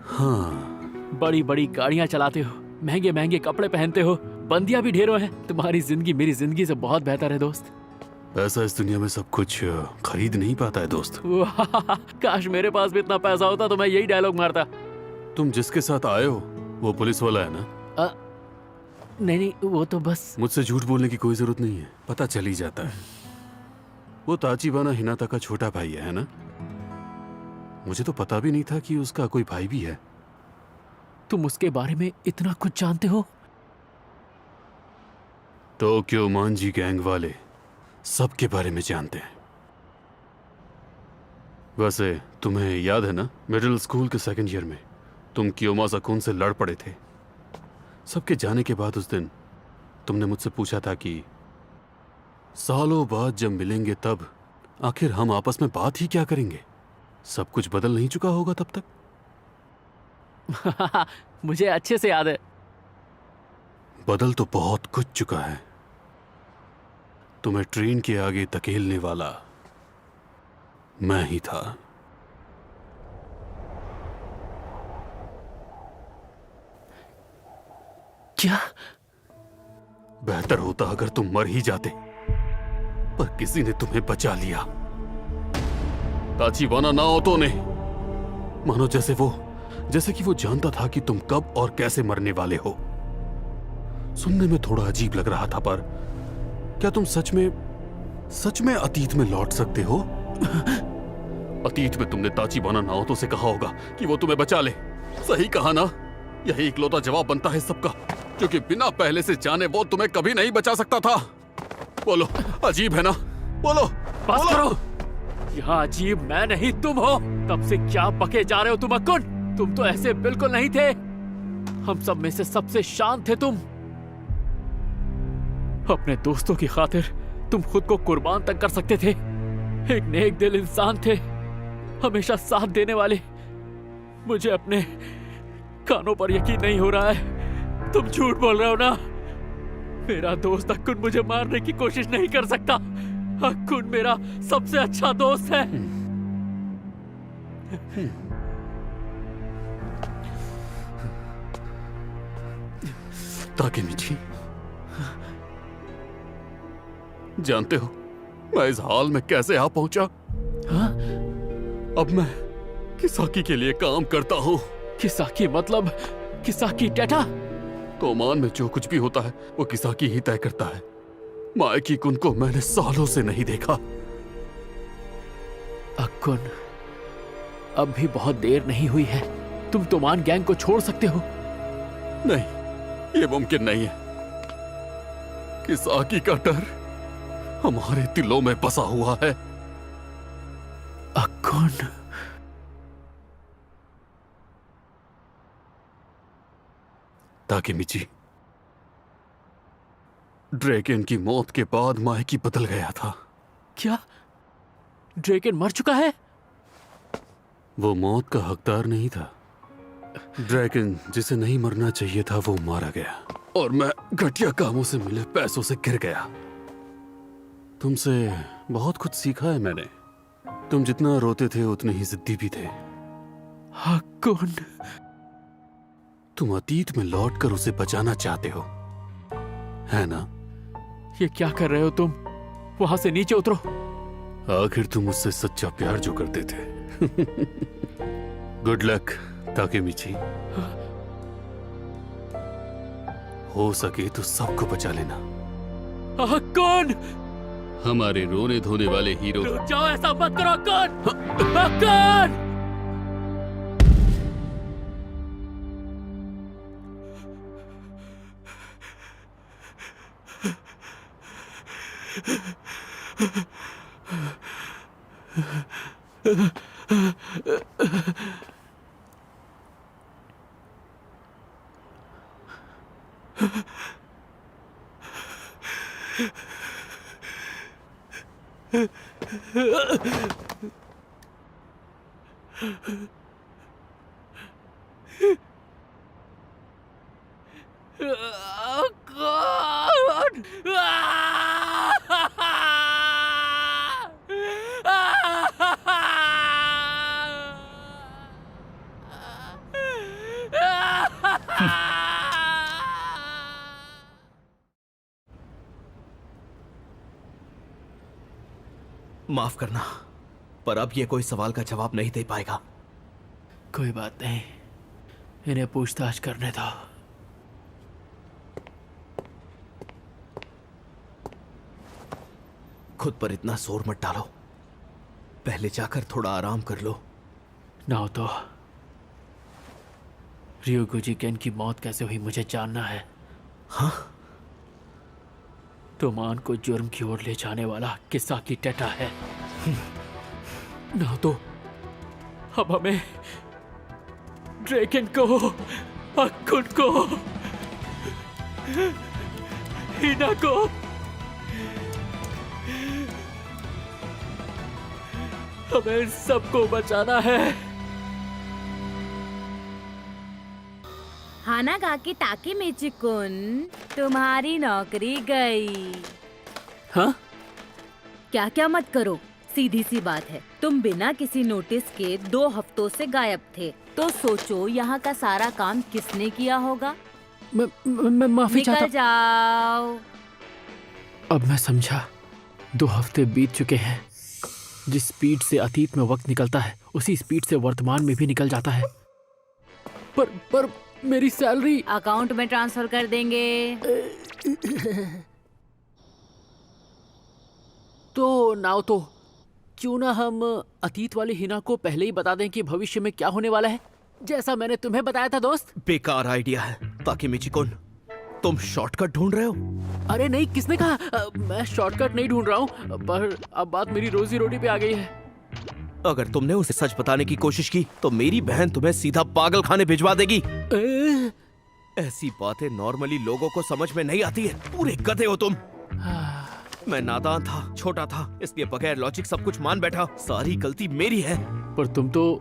हाँ, बड़ी बड़ी गाड़ियां चलाते हो, महंगे महंगे कपड़े पहनते हो, बंदियां भी ढेरों हैं। तुम्हारी जिंदगी मेरी जिंदगी से बहुत बेहतर है दोस्त। पैसा इस दुनिया में सब कुछ खरीद नहीं पाता है दोस्त। काश मेरे पास भी इतना पैसा होता तो मैं यही डायलॉग मारता। तुम जिसके साथ आए हो वो पुलिस वाला है ना? नहीं, वो तो बस। मुझसे झूठ बोलने की कोई जरूरत नहीं है, पता चल ही जाता है। वो ताचिबाना हिनाता का छोटा भाई है ना? मुझे तो पता भी नहीं था कि उसका कोई भाई भी है। तुम उसके बारे में इतना कुछ जानते हो? टोक्यो मांजी गैंग वाले सबके बारे में जानते हैं। वैसे तुम्हें याद है ना, मिडिल स्कूल के सेकंड ईयर में तुम कियोमासा-कुन से लड़ पड़े थे। सबके जाने के बाद उस दिन तुमने मुझसे पूछा था कि सालों बाद जब मिलेंगे तब आखिर हम आपस में बात ही क्या करेंगे? सब कुछ बदल नहीं चुका होगा तब तक? मुझे अच्छे से याद है। बदल तो बहुत कुछ चुका है। तुम्हें ट्रेन के आगे धकेलने वाला मैं ही था। क्या? बेहतर होता अगर तुम मर ही जाते, पर किसी ने तुम्हें बचा लिया। ताचिबाना नाओतो ने, मानो जैसे कि वो जानता था कि तुम कब और कैसे मरने वाले हो। सुनने में थोड़ा अजीब लग रहा था, पर क्या तुम सच में अतीत में लौट सकते हो? अतीत में तुमने ताचिबाना नाओतो से कहा होगा कि वो तुम्हें बचा ले। सही कहा ना? यही इकलौता जवाब बनता है सबका, क्योंकि बिना पहले से जाने वो तुम्हें कभी नहीं बचा सकता था। बोलो, अजीब है ना? बोलो, बस करो। यहाँ अजीब मैं नहीं तुम हो। तब से क्या बके जा रहे हो तुम अक्कुन? तुम तो ऐसे बिल्कुल नहीं थे। हम सब में से सबसे शांत थे तुम। अपने दोस्तों की खातिर तुम खुद को कुर्बान तक कर सकते थे। एक नेक दिल इंसान थे, हमेशा साथ देने वाले। मुझे अपने कानों पर यकीन नहीं हो रहा है। तुम झूठ बोल रहे हो ना? मेरा दोस्त अक्कुन मुझे मारने की कोशिश नहीं कर सकता। अक्कुन मेरा सबसे अच्छा दोस्त है। ताकेमिची, जानते हो मैं इस हाल में कैसे आ पहुंचा? हाँ? अब मैं किसाकी के लिए काम करता हूँ। किसाकी मतलब किसाकी टेटा? ओमान में जो कुछ भी होता है वो किसाकी ही तय करता है। मायकी कुन को मैंने सालों से नहीं देखा। अक्कुन, अब भी बहुत देर नहीं हुई है। तुम तोमान गैंग को छोड़ सकते हो। नहीं, ये मुमकिन नहीं है। किसाकी का डर हमारे दिलों में बसा हुआ है। अक्कुन, ताकेमिची, ड्रैगन की मौत के बाद मायकी बदल गया था। क्या ड्रैगन मर चुका है? वो मौत का हकदार नहीं था। ड्रैगन जिसे नहीं मरना चाहिए था वो मारा गया, और मैं घटिया कामों से मिले पैसों से गिर गया। तुमसे बहुत कुछ सीखा है मैंने। तुम जितना रोते थे उतने ही जिद्दी भी थे। अक्कुन, तुम अतीत में लौटकर उसे बचाना चाहते हो, है ना? ये क्या कर रहे हो तुम? वहां से नीचे उतरो। आखिर तुम उससे सच्चा प्यार जो करते थे। Good luck Takemichi. हो सके तो सबको बचा लेना। अक्कुन, हमारे रोने धोने वाले हीरो। रुक जाओ, ऐसा मत करो अक्कुन। अक्कुन! माफ करना, पर अब ये कोई सवाल का जवाब नहीं दे पाएगा। कोई बात नहीं, इन्हें पूछताछ करने दो। खुद पर इतना जोर मत डालो, पहले जाकर थोड़ा आराम कर लो। नाओतो, रियोगुजी केन की मौत कैसे हुई मुझे जानना है। हाँ? तोमान को जुर्म की ओर ले जाने वाला किसाकी टेटा है। नाओतो, अब हमें ड्रैगन को, अक्कुन को, हिना को, हमें इन सबको बचाना है। हानागाकी ताकेमिची-कुन, तुम्हारी नौकरी गई। हाँ? क्या क्या मत करो, सीधी सी बात है। तुम बिना किसी नोटिस के 2 हफ्तों से गायब थे, तो सोचो यहाँ का सारा काम किसने किया होगा। मैं माफी चाहता। निकल जाओ। अब मैं समझा, 2 हफ्ते बीत चुके हैं। जिस स्पीड से अतीत में वक्त निकलता है उसी स्पीड से वर्तमान में भी निकल जाता है। पर मेरी सैलरी अकाउंट में ट्रांसफर कर देंगे। तो नाओतो, क्यों ना हम अतीत वाली हिना को पहले ही बता दें कि भविष्य में क्या होने वाला है, जैसा मैंने तुम्हें बताया था दोस्त। बेकार आइडिया है ताकेमिची-कुन, तुम शॉर्टकट ढूंढ रहे हो। अरे नहीं, किसने कहा? मैं शॉर्टकट नहीं ढूंढ रहा हूँ, पर अब बात मेरी रोजी रोटी पे आ गई है। अगर तुमने उसे सच बताने की कोशिश की तो मेरी बहन तुम्हें सीधा पागल खाने भिजवा देगी। ऐसी बातें नॉर्मली लोगों को समझ में नहीं आती है। पूरे गधे हो तुम। मैं नादान था, छोटा था, इसलिए बगैर लॉजिक सब कुछ मान बैठा। सारी गलती मेरी है। पर तुम तो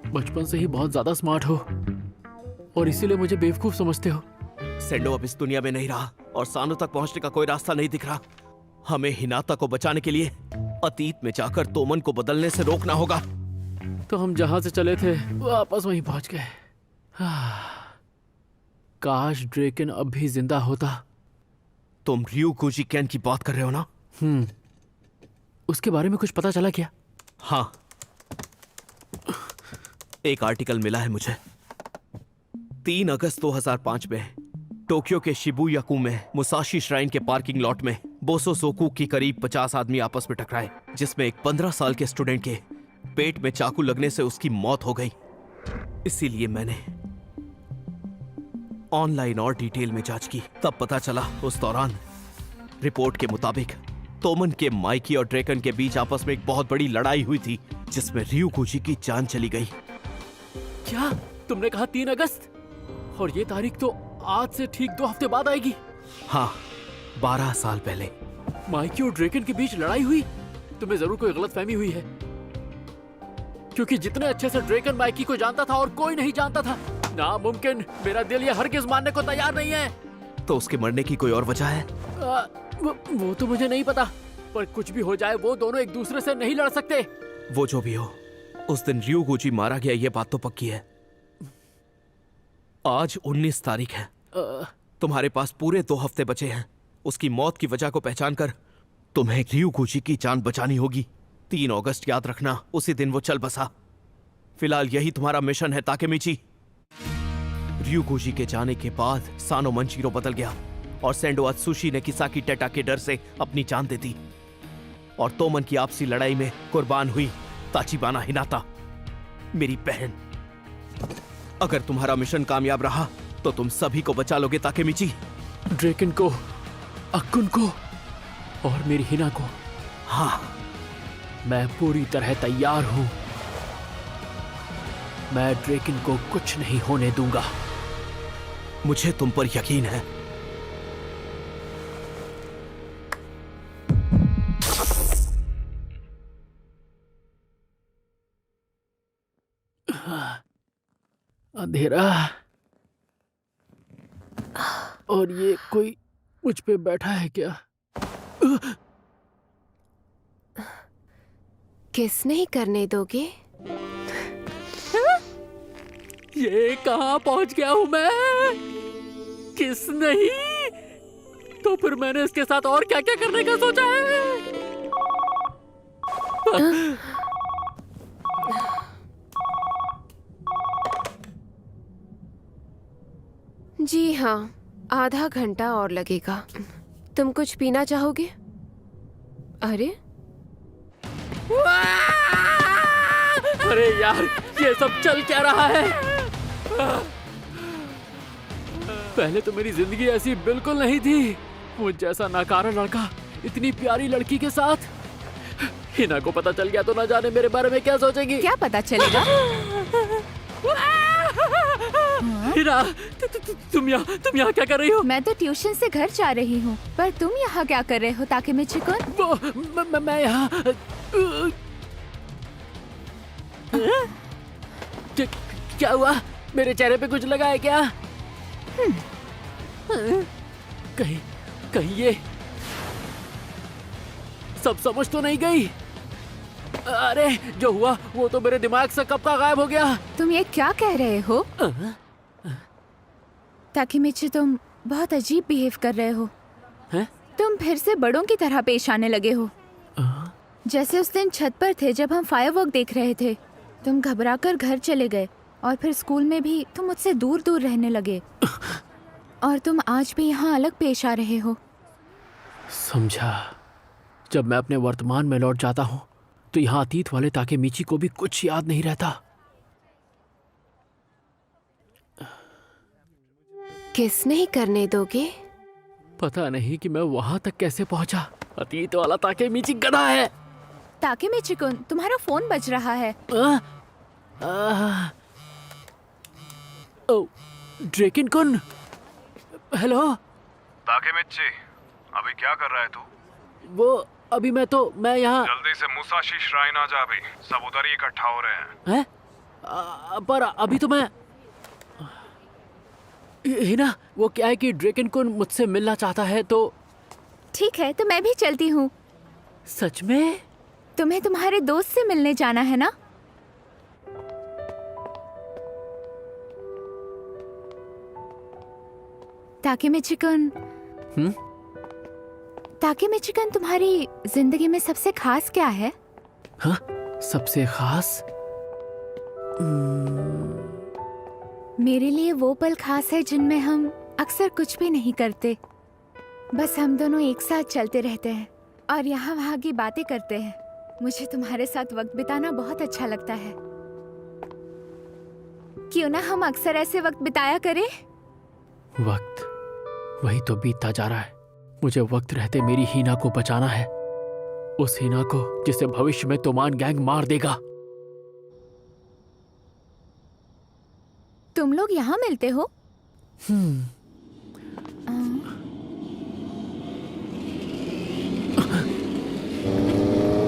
बचपन से ही बहुत ज्यादा स्मार्ट हो और इसीलिए मुझे बेवकूफ समझते हो। सेंडो अब इस दुनिया में नहीं रहा और सानो तक पहुंचने का कोई रास्ता नहीं दिख रहा। हमें हिनाता को बचाने के लिए अतीत में जाकर तोमन को बदलने से रोकना होगा। तो हम जहां से चले थे वापस वहीं पहुंच गए। काश ड्रैगन अब भी जिंदा होता। तुम रियोगुजी केन की बात कर रहे हो ना? उसके बारे में कुछ पता चला क्या? हाँ, एक आर्टिकल मिला है मुझे। 3 अगस्त 2005 में टोक्यो के शिबुयाकू में मुसाशी श्राइन के पार्किंग लॉट में बोसोसोकू की करीब 50 आदमी आपस में टकराए, जिसमें एक 15 साल के स्टूडेंट के पेट में चाकू लगने से उसकी मौत हो गई। इसीलिए मैंने ऑनलाइन और डिटेल में जांच की। तब पता चला उस दौरान रिपोर्ट के मुताबिक तोमन के माइकी और ड्रेकन के बीच आपस में एक बहुत बड़ी लड़ाई हुई थी, जिसमें ryuguchi की जान चली गई। क्या तुमने कहा 3 अगस्त? और ये तारीख तो आज से ठीक 2 हफ्ते बाद आएगी। हाँ, 12 साल पहले माइकी और ड्रेकन के बीच लड़ाई हुई। तुम्हें जरूर कोई गलतफहमी हुई है, क्योंकि जितने अच्छे से ड्रेकन माइकी को जानता था और कोई नहीं जानता था। नामुमकिन, मेरा दिल ये हरगिज मानने को तैयार नहीं है। तो उसके मरने की कोई और वजह है? वो तो मुझे नहीं पता, पर कुछ भी हो जाए वो दोनों एक दूसरे से नहीं लड़ सकते। वो जो भी हो, उस दिन ryuguchi मारा गया, ये बात तो पक्की है। आज 19 तारीख है। तुम्हारे पास पूरे 2 हफ्ते बचे हैं। उसकी मौत की वजह को पहचान कर तुम्हें ryuguchi की जान बचानी होगी। 3 अगस्त याद रखना, उसी दिन वो चल बसा। फिलहाल यही तुम्हारा मिशन है ताकेमिची। ryuguchi के जाने के बाद सानो मंचिरो बदल गया और सेंडो अत्सुशी ने किसाकी टेटा के डर से अपनी जान दे दी, और तोमन की आपसी लड़ाई में कुर्बान हुई ताचिबाना हिनाता, मेरी बहन। अगर तुम्हारा मिशन कामयाब रहा तो तुम सभी को बचा लोगे ताकेमिची। ड्रेकन को, अक्कुन को और मेरी हिना को। हाँ, मैं पूरी तरह तैयार हूं। मैं ड्रेकन को कुछ नहीं होने दूंगा। मुझे तुम पर यकीन है। अंधेरा, और ये कोई मुझ पे बैठा है क्या? किस नहीं करने दोगे? ये कहाँ पहुंच गया हूं मैं? किस नहीं? तो फिर मैंने इसके साथ और क्या क्या करने का सोचा है? जी हाँ, आधा घंटा और लगेगा। तुम कुछ पीना चाहोगे? अरे अरे यार, ये सब चल क्या रहा है? पहले तो मेरी जिंदगी ऐसी बिल्कुल नहीं थी। मुझ जैसा नाकारा लड़का इतनी प्यारी लड़की के साथ। हिना को पता चल गया तो ना जाने मेरे बारे में क्या सोचेगी। क्या पता चलेगा? हिना, तुम यहाँ क्या कर रही हो? मैं तो ट्यूशन से घर जा रही हूँ, पर तुम यहाँ क्या कर रहे हो ताकेमिची-कुन? मैं यहाँ क्या हुआ? मेरे चेहरे पे कुछ लगा है क्या? कहीं ये सब समझ तो नहीं गई? अरे जो हुआ वो तो मेरे दिमाग से कब का गायब हो गया। तुम ये क्या कह रहे हो? ताकेमिची, तुम बहुत अजीब बिहेव कर रहे हो। हैं? तुम फिर से बड़ों की तरह पेश आने लगे हो। जैसे उस दिन छत पर थे जब हम फायरवर्क देख रहे थे। तुम घबराकर घर चले गए और फिर स्कूल में भी तुम मुझसे दूर दूर रहने लगे। और तुम आज भी यहाँ अलग पेश आ रहे हो। समझा। जब मैं अपने वर्तमान में लौट जाता हूँ तो यहाँ अतीत वाले ताकेमिची को भी कुछ याद नहीं रहता। किस नहीं करने दोगे? पता नहीं कि मैं वहां तक कैसे पहुंचा। अतीत वाला ताकेमिची गधा है। ताकेमिची-कुन, तुम्हारा फोन बज रहा है। ओ, ड्रेकन-कुन, हेलो। ताकेमिची, अभी क्या कर रहा है तू? वो अभी मैं यहाँ। जल्दी से मुसाशी श्राइन आ जा, अभी सब उधर ही इकट्ठा हो रहे हैं। पर अभी तो मैं हिना, वो क्या है कि ड्रेकन-कुन मुझसे मिलना चाहता है तो। ठीक है, तो मैं भी चलती हूँ। सच में? तुम्हें तुम्हारे दोस्त से मिलने जाना है ना? ताकेमिची-कुन, ताकेमिची-कुन, तुम्हारी जिंदगी में सबसे खास क्या है? हाँ, सबसे खास? मेरे लिए वो पल खास है जिनमें हम अक्सर कुछ भी नहीं करते, बस हम दोनों एक साथ चलते रहते हैं और यहाँ वहाँ की बातें करते हैं। मुझे तुम्हारे साथ वक्त बिताना बहुत अच्छा लगता है। क्यों ना हम अक्सर ऐसे वक्त बिताया करें? वक्त वही तो बीतता जा रहा है। मुझे वक्त रहते मेरी हीना को बचाना है, उस हीना को जिसे भविष्य में तूमान गैंग मार देगा। तुम लोग यहाँ मिलते हो?